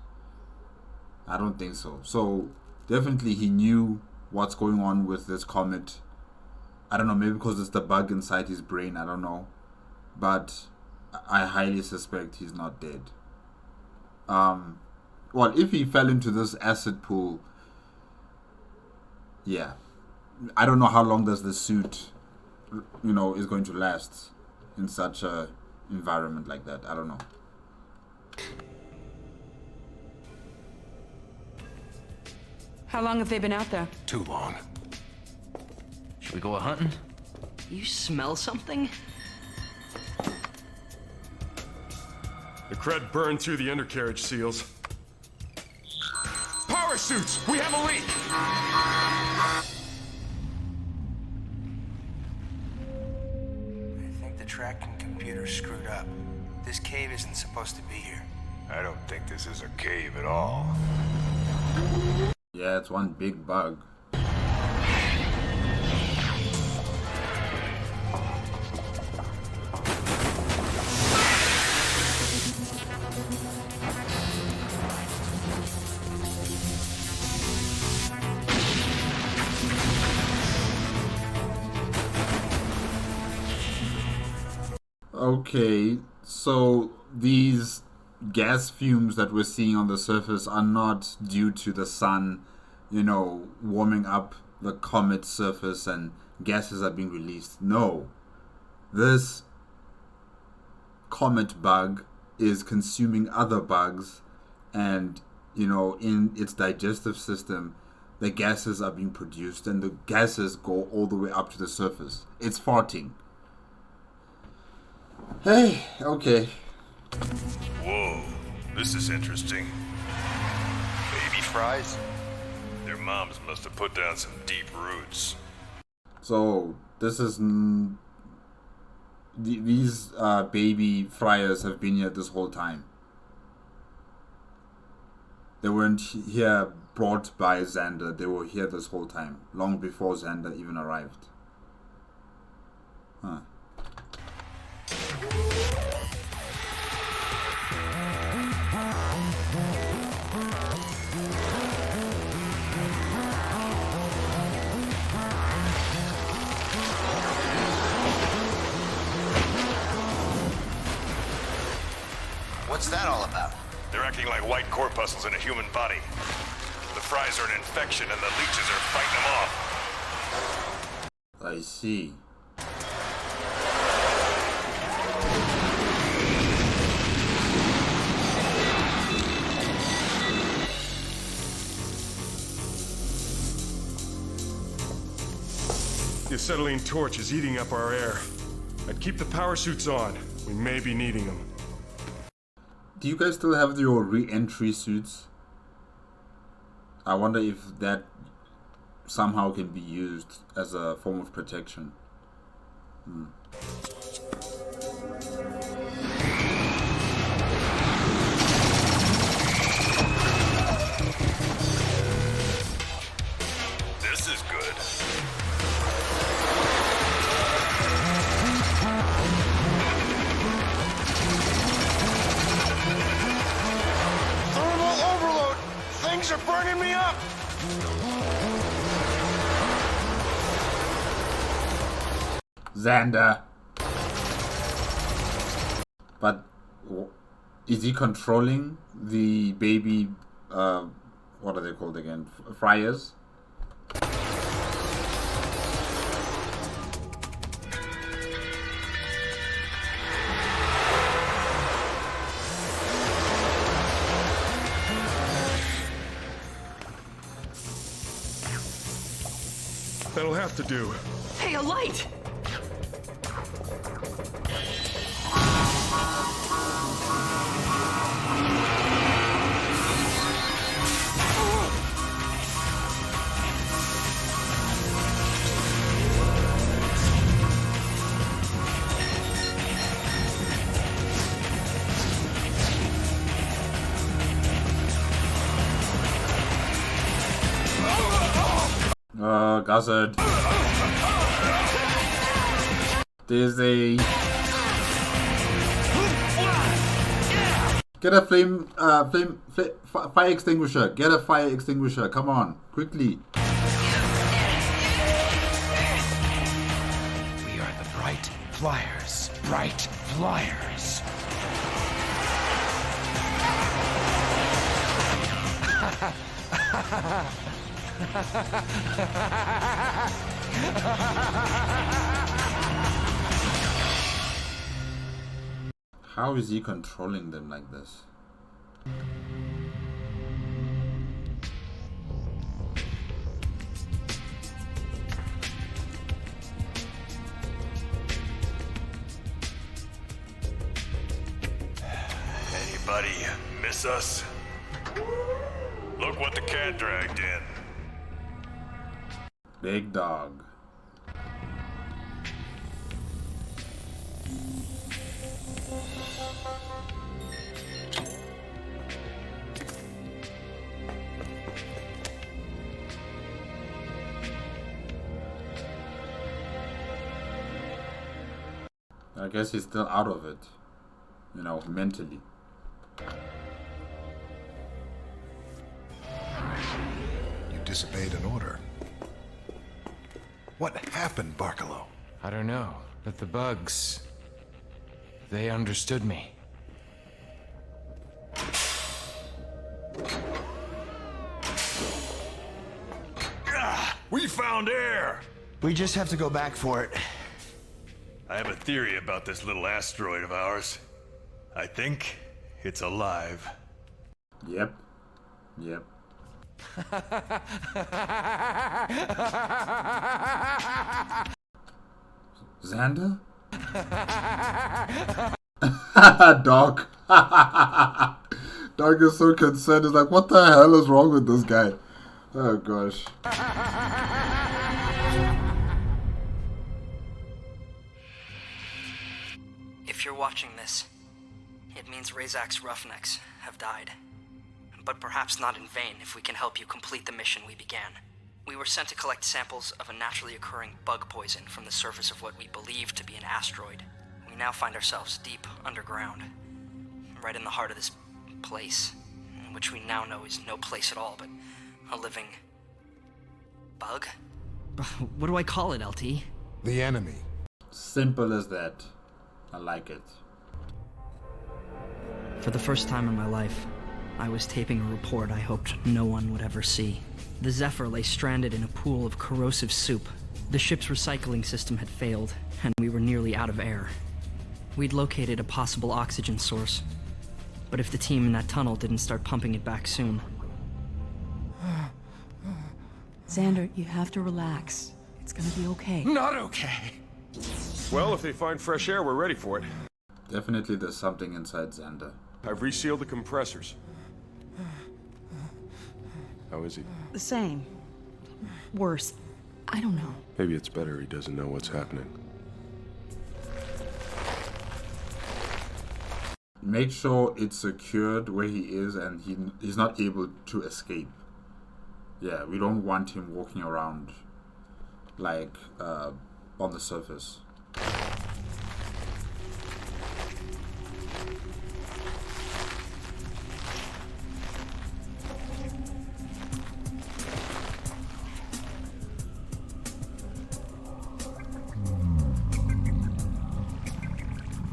I don't think so. So definitely he knew what's going on with this comet. I don't know, maybe because it's the bug inside his brain, I don't know. But I highly suspect he's not dead. Well, if he fell into this acid pool, yeah, I don't know how long does the suit, you know, is going to last in such a environment like that. I don't know. How long have they been out there? Too long. Should we go hunting? You smell something? The crud burned through the undercarriage seals. Power suits! We have a leak! I think the tracking computer's screwed up. This cave isn't supposed to be here. I don't think this is a cave at all. Yeah, it's one big bug. Okay, so these gas fumes that we're seeing on the surface are not due to the sun, you know, warming up the comet's surface and gases are being released. No, this comet bug is consuming other bugs, and you know, in its digestive system the gases are being produced and the gases go all the way up to the surface. It's farting. Hey, okay. Whoa, this is interesting. Baby fries? Their moms must have put down some deep roots. So this is these baby friars have been here this whole time. They weren't here brought by Xander. They were here this whole time, long before Xander even arrived. Huh. What's that all about? They're acting like white corpuscles in a human body. The fries are an infection and the leeches are fighting them off. I see. The acetylene torch is eating up our air. I'd keep the power suits on. We may be needing them. Do you guys still have your re-entry suits? I wonder if that somehow can be used as a form of protection. This is good. Thermal overload! Things are burning me up! Xander. But is he controlling the baby, what are they called again? Friars? That'll have to do. Hey, a light! Guzzard. There's a... Get a fire extinguisher. Get a fire extinguisher. Come on, quickly. We are the Bright Flyers. Bright Flyers. How is he controlling them like this? Anybody miss us? Look what the cat dragged in. Big dog. I guess he's still out of it, you know, mentally. You disobeyed an order. What happened, Barkalow? I don't know, but the bugs... they understood me. We found air! We just have to go back for it. I have a theory about this little asteroid of ours. I think it's alive. Yep. Yep. Xander? Dog. Dog is so concerned. He's like, what the hell is wrong with this guy? Oh gosh. If you're watching this, it means Razak's Roughnecks have died. But perhaps not in vain if we can help you complete the mission we began. We were sent to collect samples of a naturally occurring bug poison from the surface of what we believed to be an asteroid. We now find ourselves deep underground, right in the heart of this place, which we now know is no place at all, but a living... bug? What do I call it, LT? The enemy. Simple as that. I like it. For the first time in my life, I was taping a report I hoped no one would ever see. The Zephyr lay stranded in a pool of corrosive soup. The ship's recycling system had failed, and we were nearly out of air. We'd located a possible oxygen source. But if the team in that tunnel didn't start pumping it back soon... Xander, you have to relax. It's gonna be okay. Not okay. Well, if they find fresh air, we're ready for it. Definitely there's something inside Xander. I've resealed the compressors. How is he? The same. Worse. I don't know. Maybe it's better he doesn't know what's happening. Make sure it's secured where he is and he's not able to escape. Yeah, we don't want him walking around like on the surface.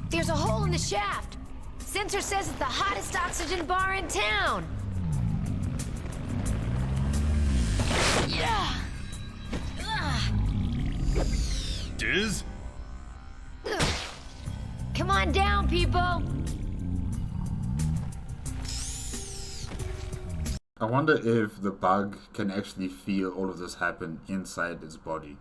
There's a hole in the shaft. Sensor says it's the hottest oxygen bar in town. Yeah. Diz? Come on down, people. I wonder if the bug can actually feel all of this happen inside its body.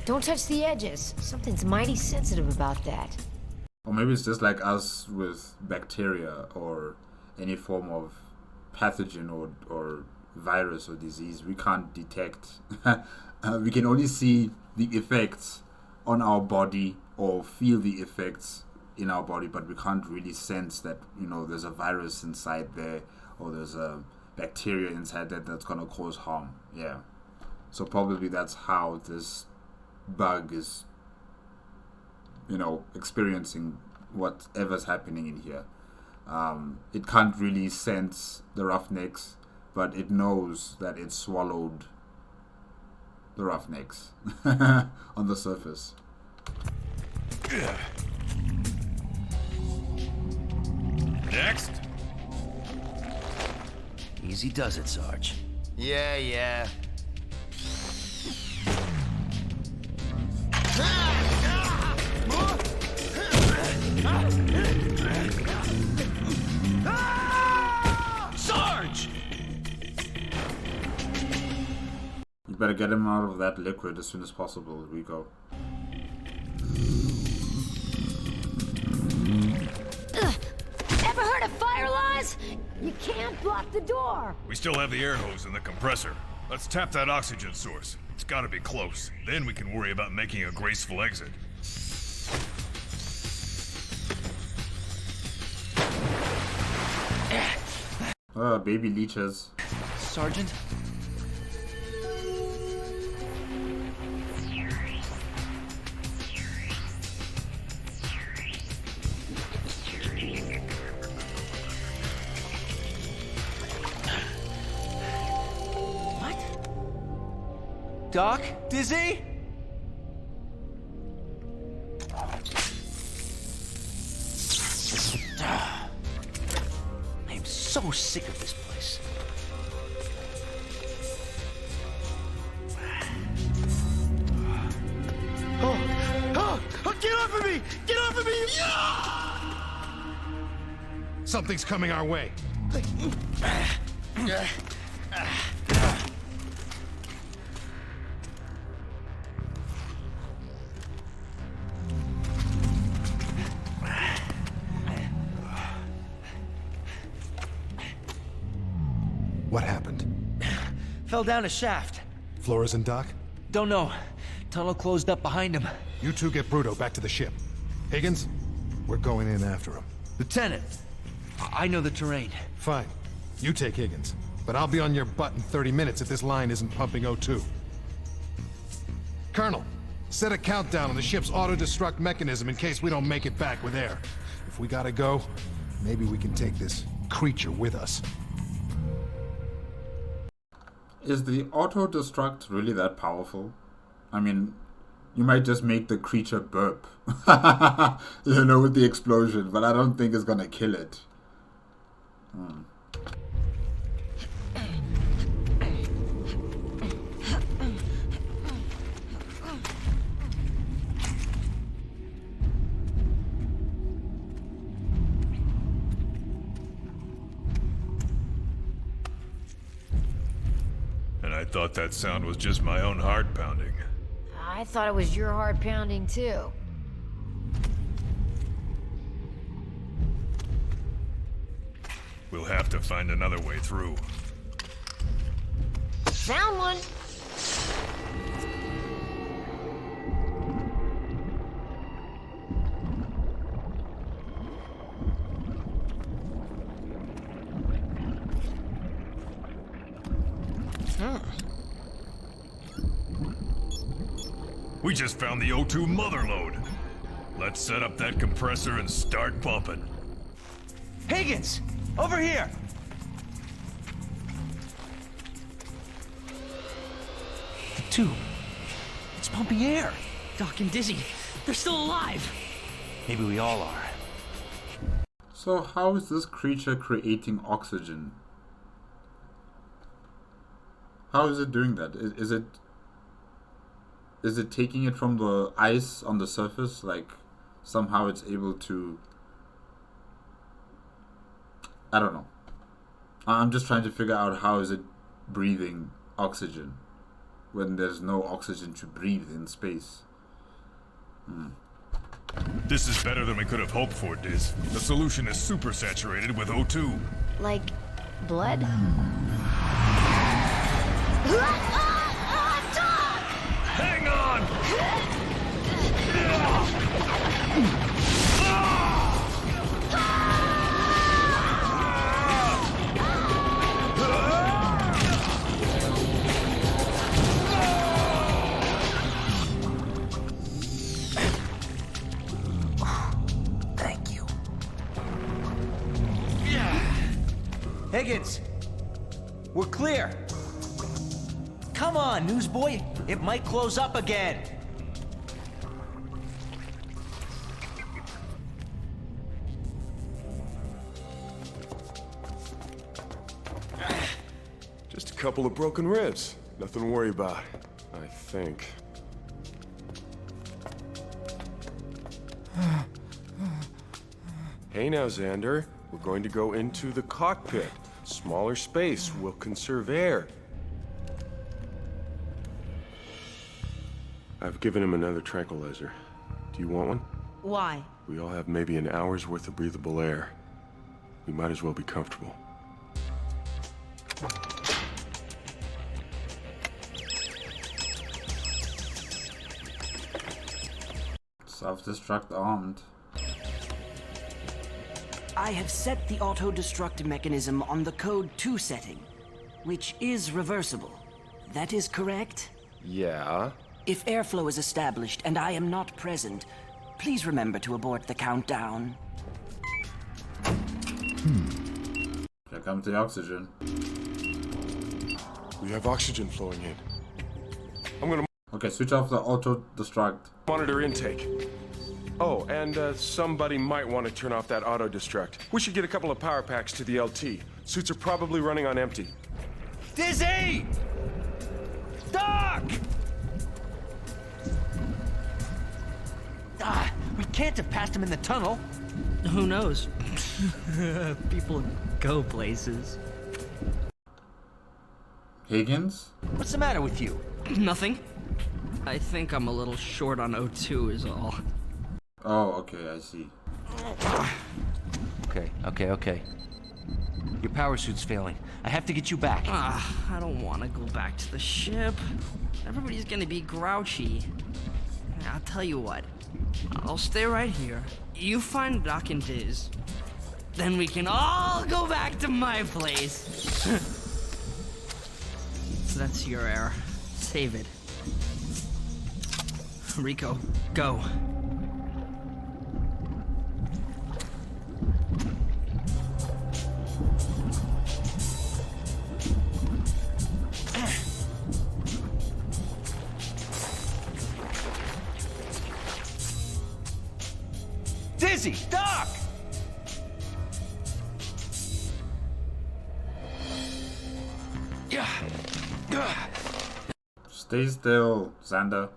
Don't touch the edges. Something's mighty sensitive about that. Or maybe it's just like us with bacteria or any form of pathogen or virus or disease. We can't detect. We can only see the effects on our body or feel the effects in our body, but we can't really sense that, you know, there's a virus inside there or there's a bacteria inside that's going to cause harm. Yeah. So probably that's how this bug is, you know, experiencing whatever's happening in here. It can't really sense the Roughnecks, but it knows that it swallowed the Roughnecks on the surface. Next. Easy does it, Sarge. Yeah. Sarge! You better get him out of that liquid as soon as possible, Rico. Ever heard of fire laws? You can't block the door. We still have the air hose and the compressor. Let's tap that oxygen source. It's gotta be close. Then we can worry about making a graceful exit. Baby leeches. Sergeant? Doc? Dizzy? I am so sick of this place. Get off of me! Get off of me! Something's coming our way. What happened? Fell down a shaft. Flores and Doc? Don't know. Tunnel closed up behind him. You two get Bruto back to the ship. Higgins, we're going in after him. Lieutenant, I know the terrain. Fine. You take Higgins. But I'll be on your butt in 30 minutes if this line isn't pumping O2. Colonel, set a countdown on the ship's auto-destruct mechanism in case we don't make it back with air. If we gotta go, maybe we can take this creature with us. Is the auto-destruct really that powerful? I mean, you might just make the creature burp, you know, with the explosion, but I don't think it's gonna kill it. thought that sound was just my own heart pounding. I thought it was your heart pounding too. We'll have to find another way through. Found one. We just found the O2 mother load. Let's set up that compressor and start pumping. Higgins! Over here! The tube. It's pumping air. Doc and Dizzy, they're still alive. Maybe we all are. So how is this creature creating oxygen? How is it doing that? Is it taking it from the ice on the surface? Like somehow it's able to... I don't know. I'm just trying to figure out how is it breathing oxygen when there's no oxygen to breathe in space. This is better than we could have hoped for, Diz. The solution is super saturated with O2. Like blood? Hang on! Thank you. Higgins! We're clear! Come on, newsboy! It might close up again! Just a couple of broken ribs. Nothing to worry about, I think. Hey now, Xander. We're going to go into the cockpit. Smaller space will conserve air. I've given him another tranquilizer. Do you want one? Why? We all have maybe an hour's worth of breathable air. We might as well be comfortable. Self-destruct armed. I have set the auto-destruct mechanism on the code 2 setting, which is reversible. That is correct? Yeah? If airflow is established and I am not present, please remember to abort the countdown. Here comes the oxygen. We have oxygen flowing in. I'm gonna... Okay, switch off the auto-destruct. Monitor intake. Oh, and somebody might want to turn off that auto-destruct. We should get a couple of power packs to the LT. Suits are probably running on empty. Dizzy! Doc! We can't have passed him in the tunnel. Who knows? People go places. Higgins? What's the matter with you? Nothing. I think I'm a little short on O2 is all. Oh, okay, I see. Okay. Your power suit's failing. I have to get you back. I don't want to go back to the ship. Everybody's gonna be grouchy. I'll tell you what. I'll stay right here. You find Doc and Diz. Then we can all go back to my place. So that's your air. Save it. Rico, go. Dizzy! Doc! Stay still, Xander.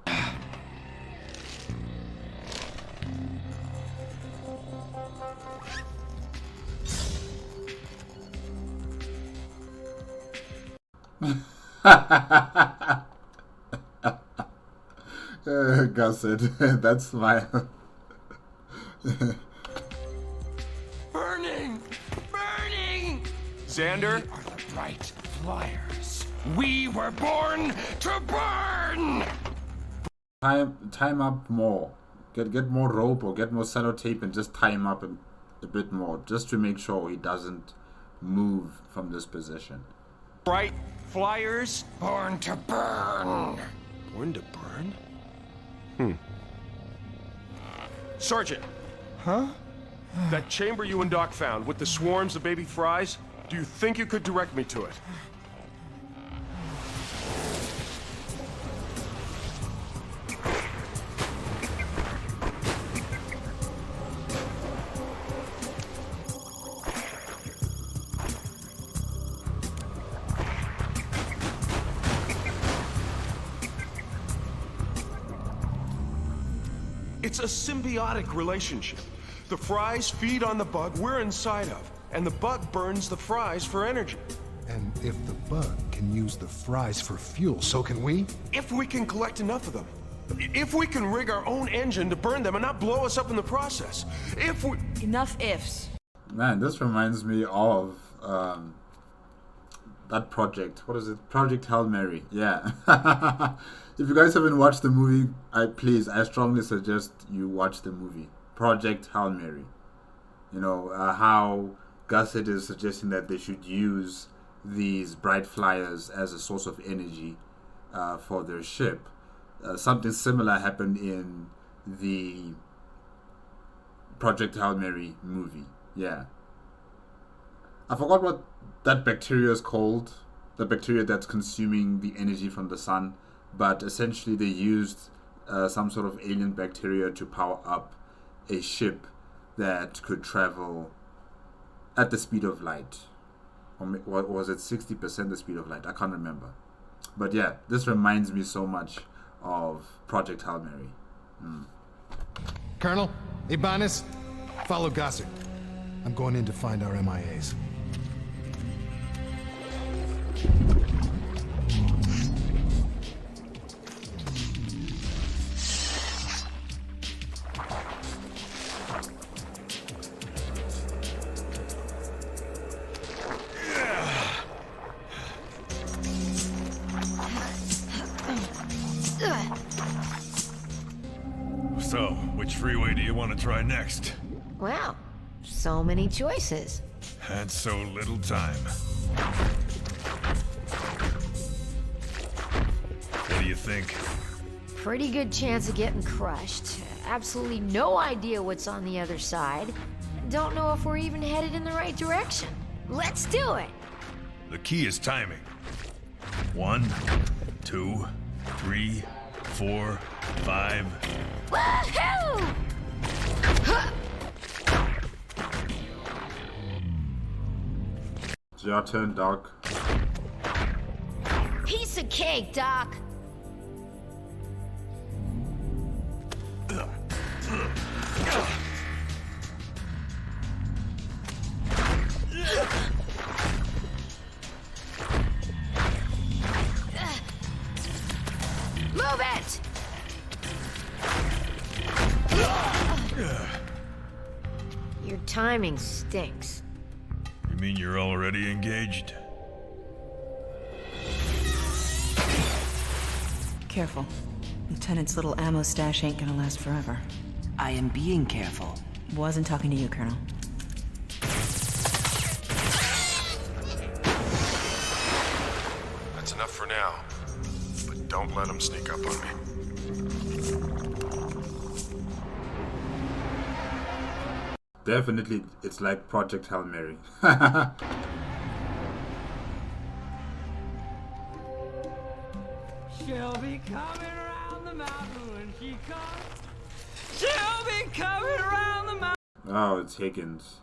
Gusset, that smile. Burning! Burning! Xander? We are the bright flyers. We were born to burn! Tie him up more. Get more rope or get more sellotape and just tie him up a bit more, just to make sure he doesn't move from this position. Bright flyers? Born to burn. Born to burn? Sergeant. Huh? That chamber you and Doc found with the swarms of baby fries, do you think you could direct me to it? It's a symbiotic relationship. The fries feed on the bug we're inside of, and the bug burns the fries for energy. And if the bug can use the fries for fuel, so can we? If we can collect enough of them. If we can rig our own engine to burn them and not blow us up in the process. If we... Enough ifs. Man, this reminds me of that project. What is it? Project Hail Mary. Yeah. If you guys haven't watched the movie, I strongly suggest you watch the movie. Project Hail Mary. You know, how Gusset is suggesting that they should use these bright flyers as a source of energy for their ship. Something similar happened in the Project Hail Mary movie. Yeah. I forgot what that bacteria is called. The bacteria that's consuming the energy from the sun. But essentially they used some sort of alien bacteria to power up a ship that could travel at the speed of light. Or what was it, 60% the speed of light? I can't remember. But yeah, this reminds me so much of Project Hail Mary. Colonel, Ibanez, follow Gusset. I'm going in to find our MIAs. So, which freeway do you want to try next? Wow, so many choices. Had so little time. What do you think? Pretty good chance of getting crushed. Absolutely no idea what's on the other side. Don't know if we're even headed in the right direction. Let's do it! The key is timing. 1, 2, 3, 4, 5. Woohoo! It's your turn, Doc. Piece of cake, Doc. Move it! Your timing stinks. You mean you're already engaged? Careful. Lieutenant's little ammo stash ain't gonna last forever. I am being careful. Wasn't talking to you, Colonel. That's enough for now. But don't let them sneak up on me. Definitely, it's like Project Hail Mary. She'll be coming around the mountain when she comes. She'll be coming around the mountain. Oh, it's Higgins.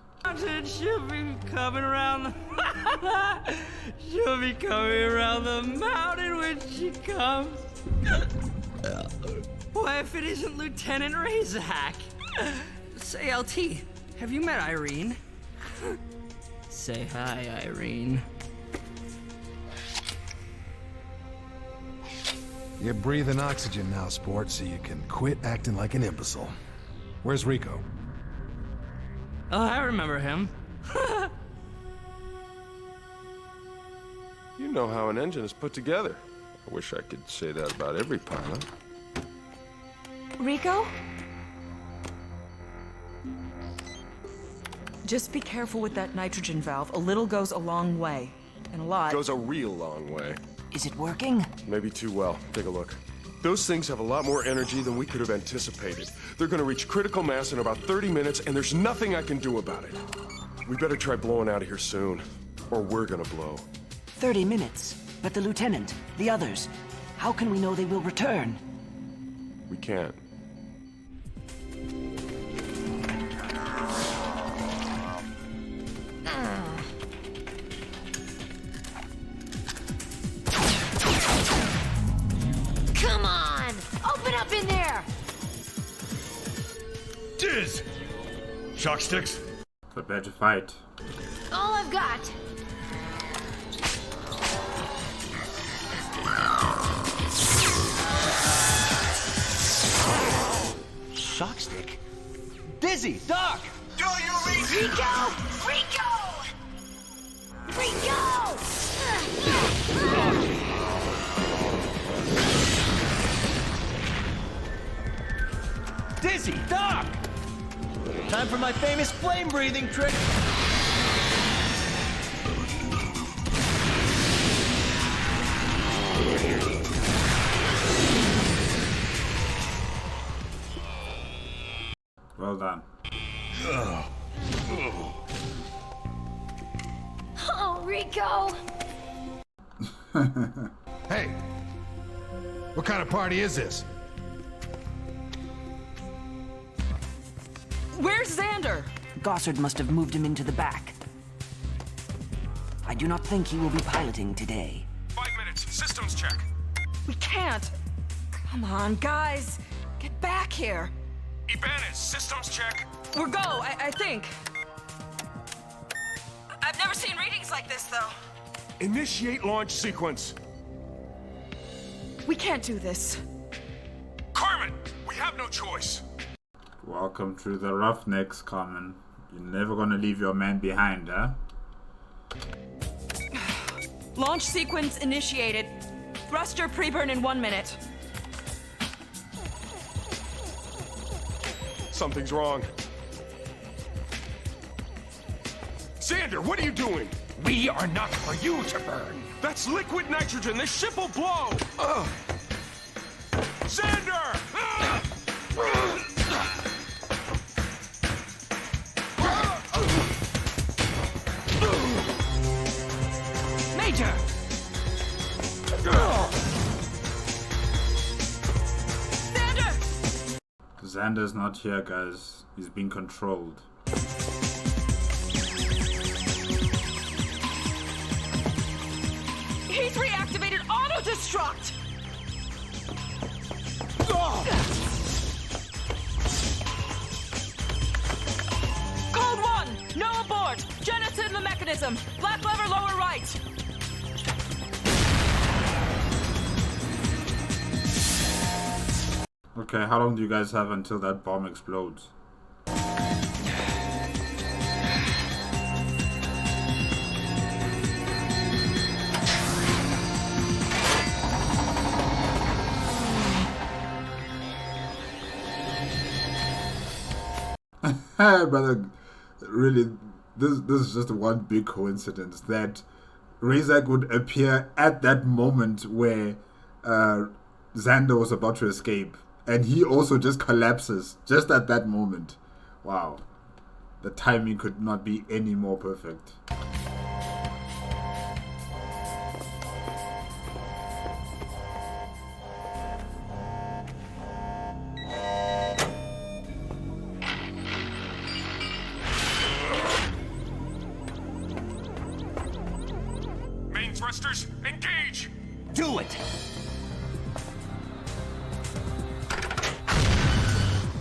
She'll be coming around the. She'll be coming around the mountain when she comes. Why, if it isn't Lieutenant Razak? Say, LT, have you met Irene? Say hi, Irene. You're breathing oxygen now, sport, so you can quit acting like an imbecile. Where's Rico? Oh, I remember him. You know how an engine is put together. I wish I could say that about every pilot. Rico? Just be careful with that nitrogen valve. A little goes a long way. And a lot... Goes a real long way. Is it working? Maybe too well. Take a look. Those things have a lot more energy than we could have anticipated. They're gonna reach critical mass in about 30 minutes, and there's nothing I can do about it. We better try blowing out of here soon, or we're gonna blow. 30 minutes. But the lieutenant, the others, how can we know they will return? We can't. Come on! Open up in there! Diz! Shock sticks? Prepare to fight. All I've got! Shock stick? Dizzy! Doc! Do you read? Rico! Rico! Rico! Dizzy! Doc! Time for my famous flame breathing trick! Well done. Oh, Rico! Hey! What kind of party is this? Where's Xander? Gossard must have moved him into the back. I do not think he will be piloting today. 5 minutes. Systems check. We can't. Come on, guys. Get back here. Ibanez, systems check. We're go, I think. I've never seen readings like this, though. Initiate launch sequence. We can't do this. Carmen, we have no choice. Welcome to the Roughnecks, Carmen. You're never gonna leave your man behind, huh? Launch sequence initiated. Thruster pre-burn in 1 minute. Something's wrong. Xander, what are you doing? We are not for you to burn. That's liquid nitrogen. This ship will blow. Xander! Major! Xander! Xander's not here, guys. He's being controlled. He's reactivated auto-destruct! Code 1, no abort! Jettison the mechanism! Black lever lower right! Okay, how long do you guys have until that bomb explodes? But really, this is just one big coincidence that Razak would appear at that moment where Xander was about to escape, and he also just collapses just at that moment. Wow, the timing could not be any more perfect. Thrusters, engage! Do it!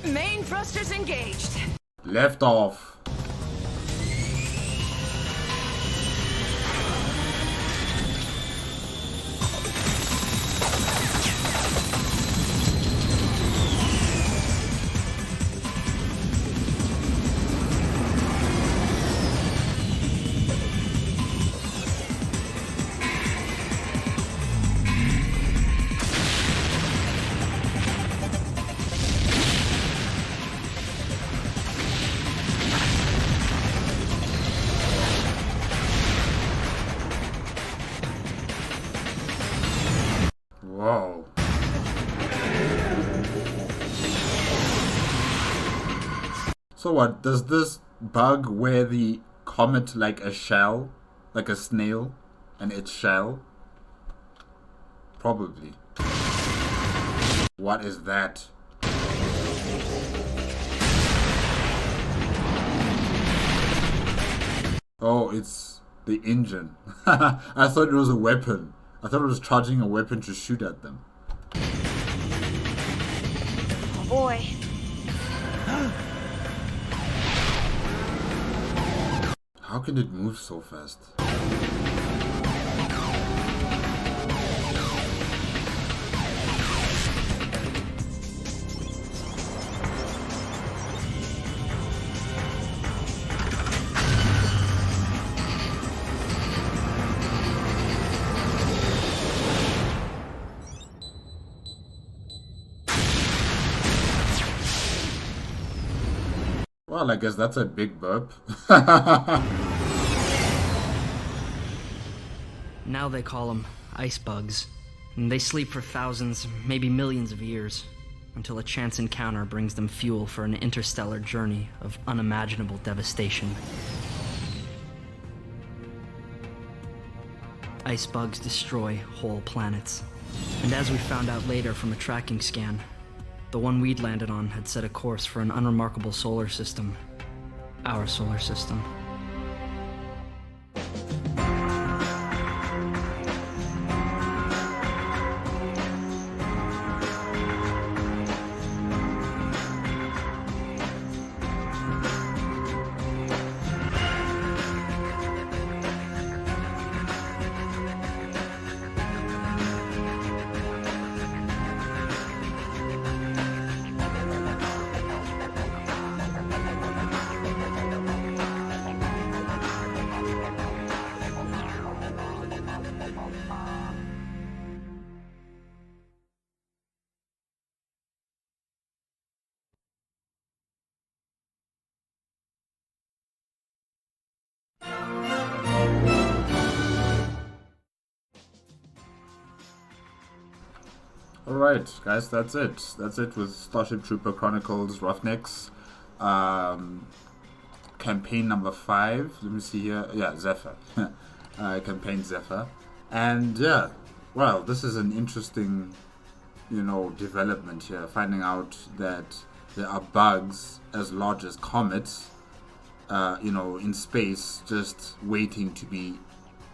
Main thrusters engaged. Left off. Whoa. So what, does this bug wear the comet like a shell? Like a snail? And its shell? Probably. What is that? Oh, it's the engine. I thought it was a weapon. I thought it was charging a weapon to shoot at them. Oh boy. How can it move so fast? Well, I guess that's a big burp. Now they call them ice bugs. And they sleep for thousands, maybe millions of years, until a chance encounter brings them fuel for an interstellar journey of unimaginable devastation. Ice bugs destroy whole planets. And as we found out later from a tracking scan, the one we'd landed on had set a course for an unremarkable solar system. Our solar system. Alright, guys, that's it. That's it with Starship Trooper Chronicles Roughnecks. Campaign number 5. Let me see here. Yeah, Zephyr. Campaign Zephyr. And yeah, well, this is an interesting, development here. Finding out that there are bugs as large as comets, in space, just waiting to be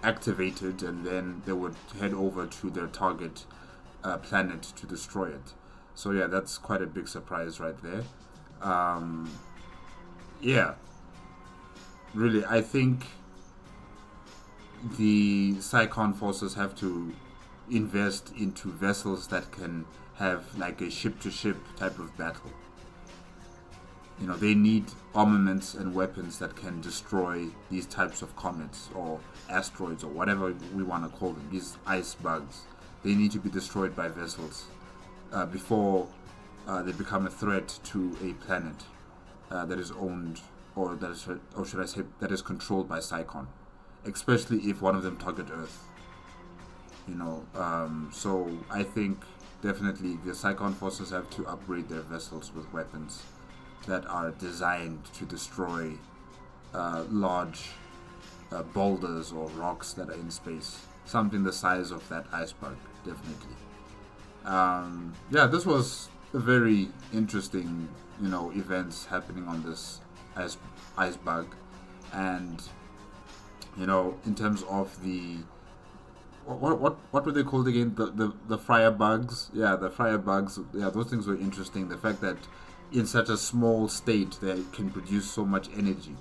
activated, and then they would head over to their target planet to destroy it. So yeah, that's quite a big surprise right there. Yeah, really, I think the Psychon forces have to invest into vessels that can have like a ship-to-ship type of battle. They need armaments and weapons that can destroy these types of comets or asteroids or whatever we want to call them, these ice bugs. They need to be destroyed by vessels before they become a threat to a planet that is owned, or should I say, that is controlled by Psychon, especially if one of them target Earth. So I think definitely the Psychon forces have to upgrade their vessels with weapons that are designed to destroy large boulders or rocks that are in space. Something the size of that ice bug, definitely. Yeah, this was a very interesting, events happening on this ice bug, and in terms of the what were they called again? The fire bugs. Yeah, the fire bugs. Yeah, those things were interesting. The fact that in such a small state they can produce so much energy,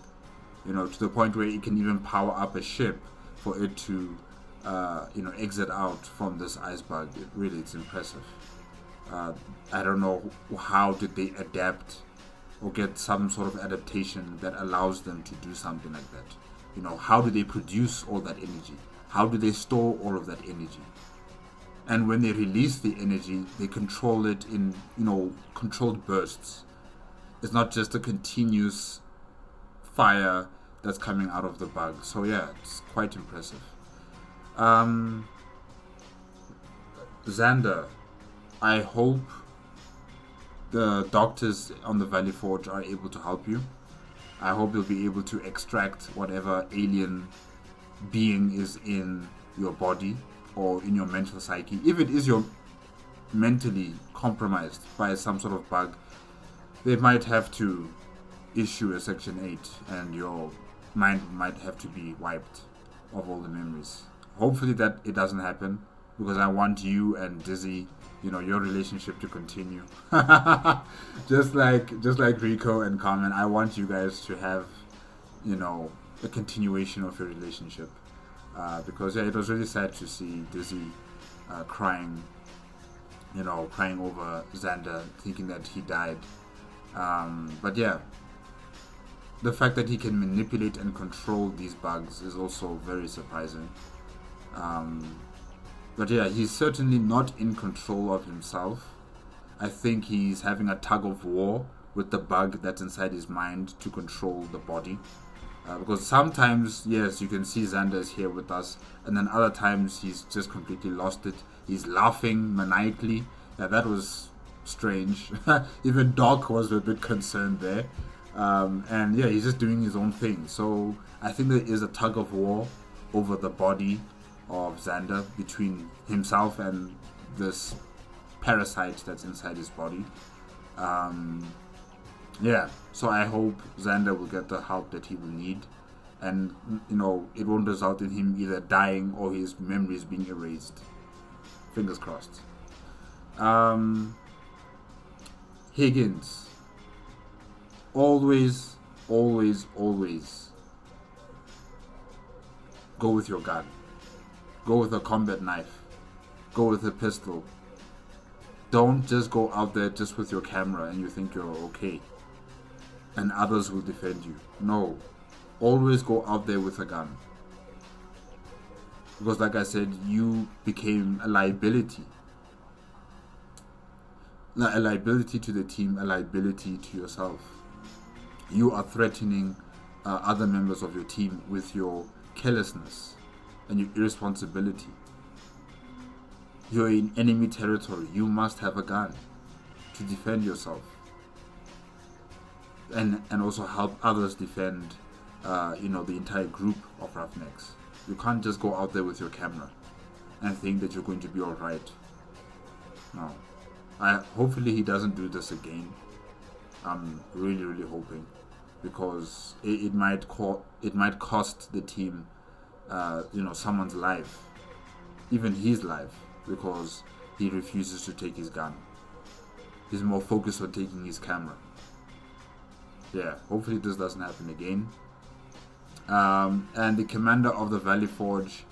to the point where it can even power up a ship for it to exit out from this ice bug. It's impressive. I don't know how did they adapt or get some sort of adaptation that allows them to do something like that. How do they produce all that energy? How do they store all of that energy? And when they release the energy, they control it in, controlled bursts. It's not just a continuous fire that's coming out of the bug. So yeah, it's quite impressive. Xander, I hope the doctors on the Valley Forge are able to help you. I hope you'll be able to extract whatever alien being is in your body or in your mental psyche. If it is you're mentally compromised by some sort of bug, they might have to issue a Section 8 and your mind might have to be wiped of all the memories. Hopefully that it doesn't happen, because I want you and Dizzy, your relationship to continue. just like Rico and Carmen, I want you guys to have, a continuation of your relationship. Because it was really sad to see Dizzy crying over Xander, thinking that he died. But yeah, the fact that he can manipulate and control these bugs is also very surprising. But yeah, he's certainly not in control of himself. I think he's having a tug of war with the bug that's inside his mind to control the body. Because sometimes, yes, you can see Xander is here with us, and then other times he's just completely lost it. He's laughing maniacally. Yeah, that was strange. Even Doc was a bit concerned there. And yeah, he's just doing his own thing. So I think there is a tug of war over the body of Xander between himself and this parasite that's inside his body. Yeah, so I hope Xander will get the help that he will need, and it won't result in him either dying or his memories being erased. Fingers crossed. Higgins, always go with your gun. Go with a combat knife. Go with a pistol. Don't just go out there just with your camera and you think you're okay and others will defend you. No. Always go out there with a gun. Because like I said, you became a liability. A liability to the team, a liability to yourself. You are threatening other members of your team with your carelessness and your irresponsibility. You're in enemy territory. You must have a gun to defend yourself, and also help others defend the entire group of Roughnecks. You can't just go out there with your camera and think that you're going to be all right. No. Hopefully he doesn't do this again. I'm really hoping, because it might cost the team someone's life, even his life, because he refuses to take his gun. He's more focused on taking his camera. Yeah, hopefully this doesn't happen again. And the commander of the Valley Forge,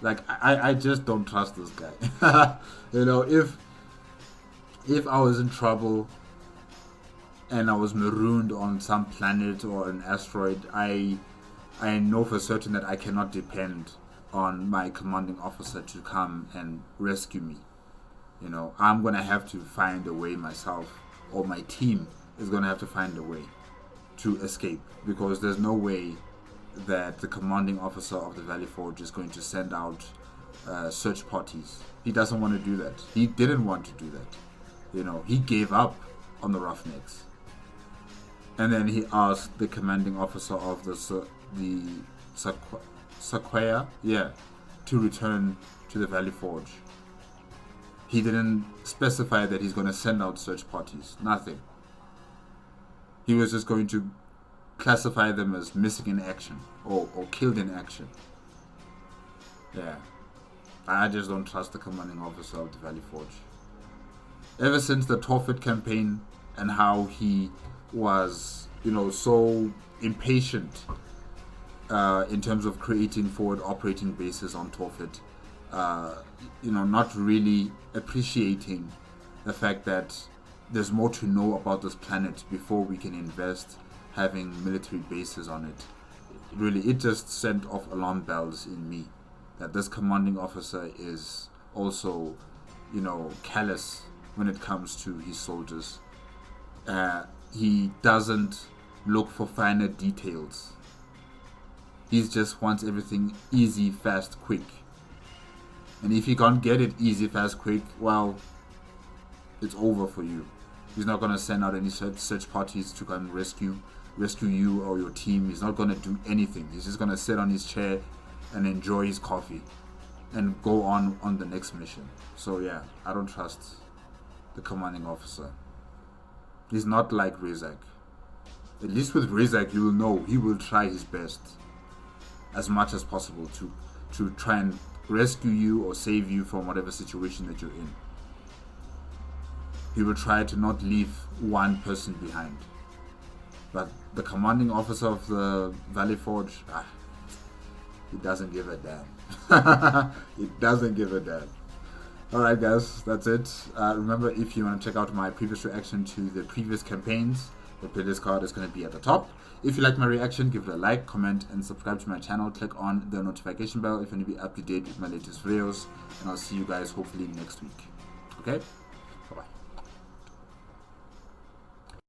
I just don't trust this guy. If I was in trouble and I was marooned on some planet or an asteroid, I know for certain that I cannot depend on my commanding officer to come and rescue me. I'm gonna have to find a way myself, or my team is gonna have to find a way to escape, because there's no way that the commanding officer of the Valley Forge is going to send out search parties. He doesn't want to do that. He didn't want to do that. He gave up on the Roughnecks, and then he asked the commanding officer of the Sequoia, to return to the Valley Forge. He didn't specify that he's going to send out search parties. Nothing. He was just going to classify them as missing in action or killed in action. Yeah. I just don't trust the commanding officer of the Valley Forge. Ever since the Torfit campaign and how he was, so impatient in terms of creating forward operating bases on Torfit, not really appreciating the fact that there's more to know about this planet before we can invest having military bases on it. It just sent off alarm bells in me that this commanding officer is also, callous when it comes to his soldiers. He doesn't look for finer details. He just wants everything easy, fast, quick. And if you can't get it easy, fast, quick, well, it's over for you. He's not gonna send out any search parties to come rescue you or your team. He's not gonna do anything. He's just gonna sit on his chair and enjoy his coffee and go on the next mission. So yeah, I don't trust the commanding officer. He's not like Razak. At least with Razak, you will know he will try his best as much as possible to try and rescue you or save you from whatever situation that you're in. He will try to not leave one person behind. But the commanding officer of the Valley Forge, he doesn't give a damn. He doesn't give a damn. Alright guys, that's it. Remember, if you want to check out my previous reaction to the previous campaigns, the playlist card is going to be at the top. If you like my reaction, give it a like, comment, and subscribe to my channel. Click on the notification bell if you want to be up to date with my latest videos. And I'll see you guys hopefully next week. Okay?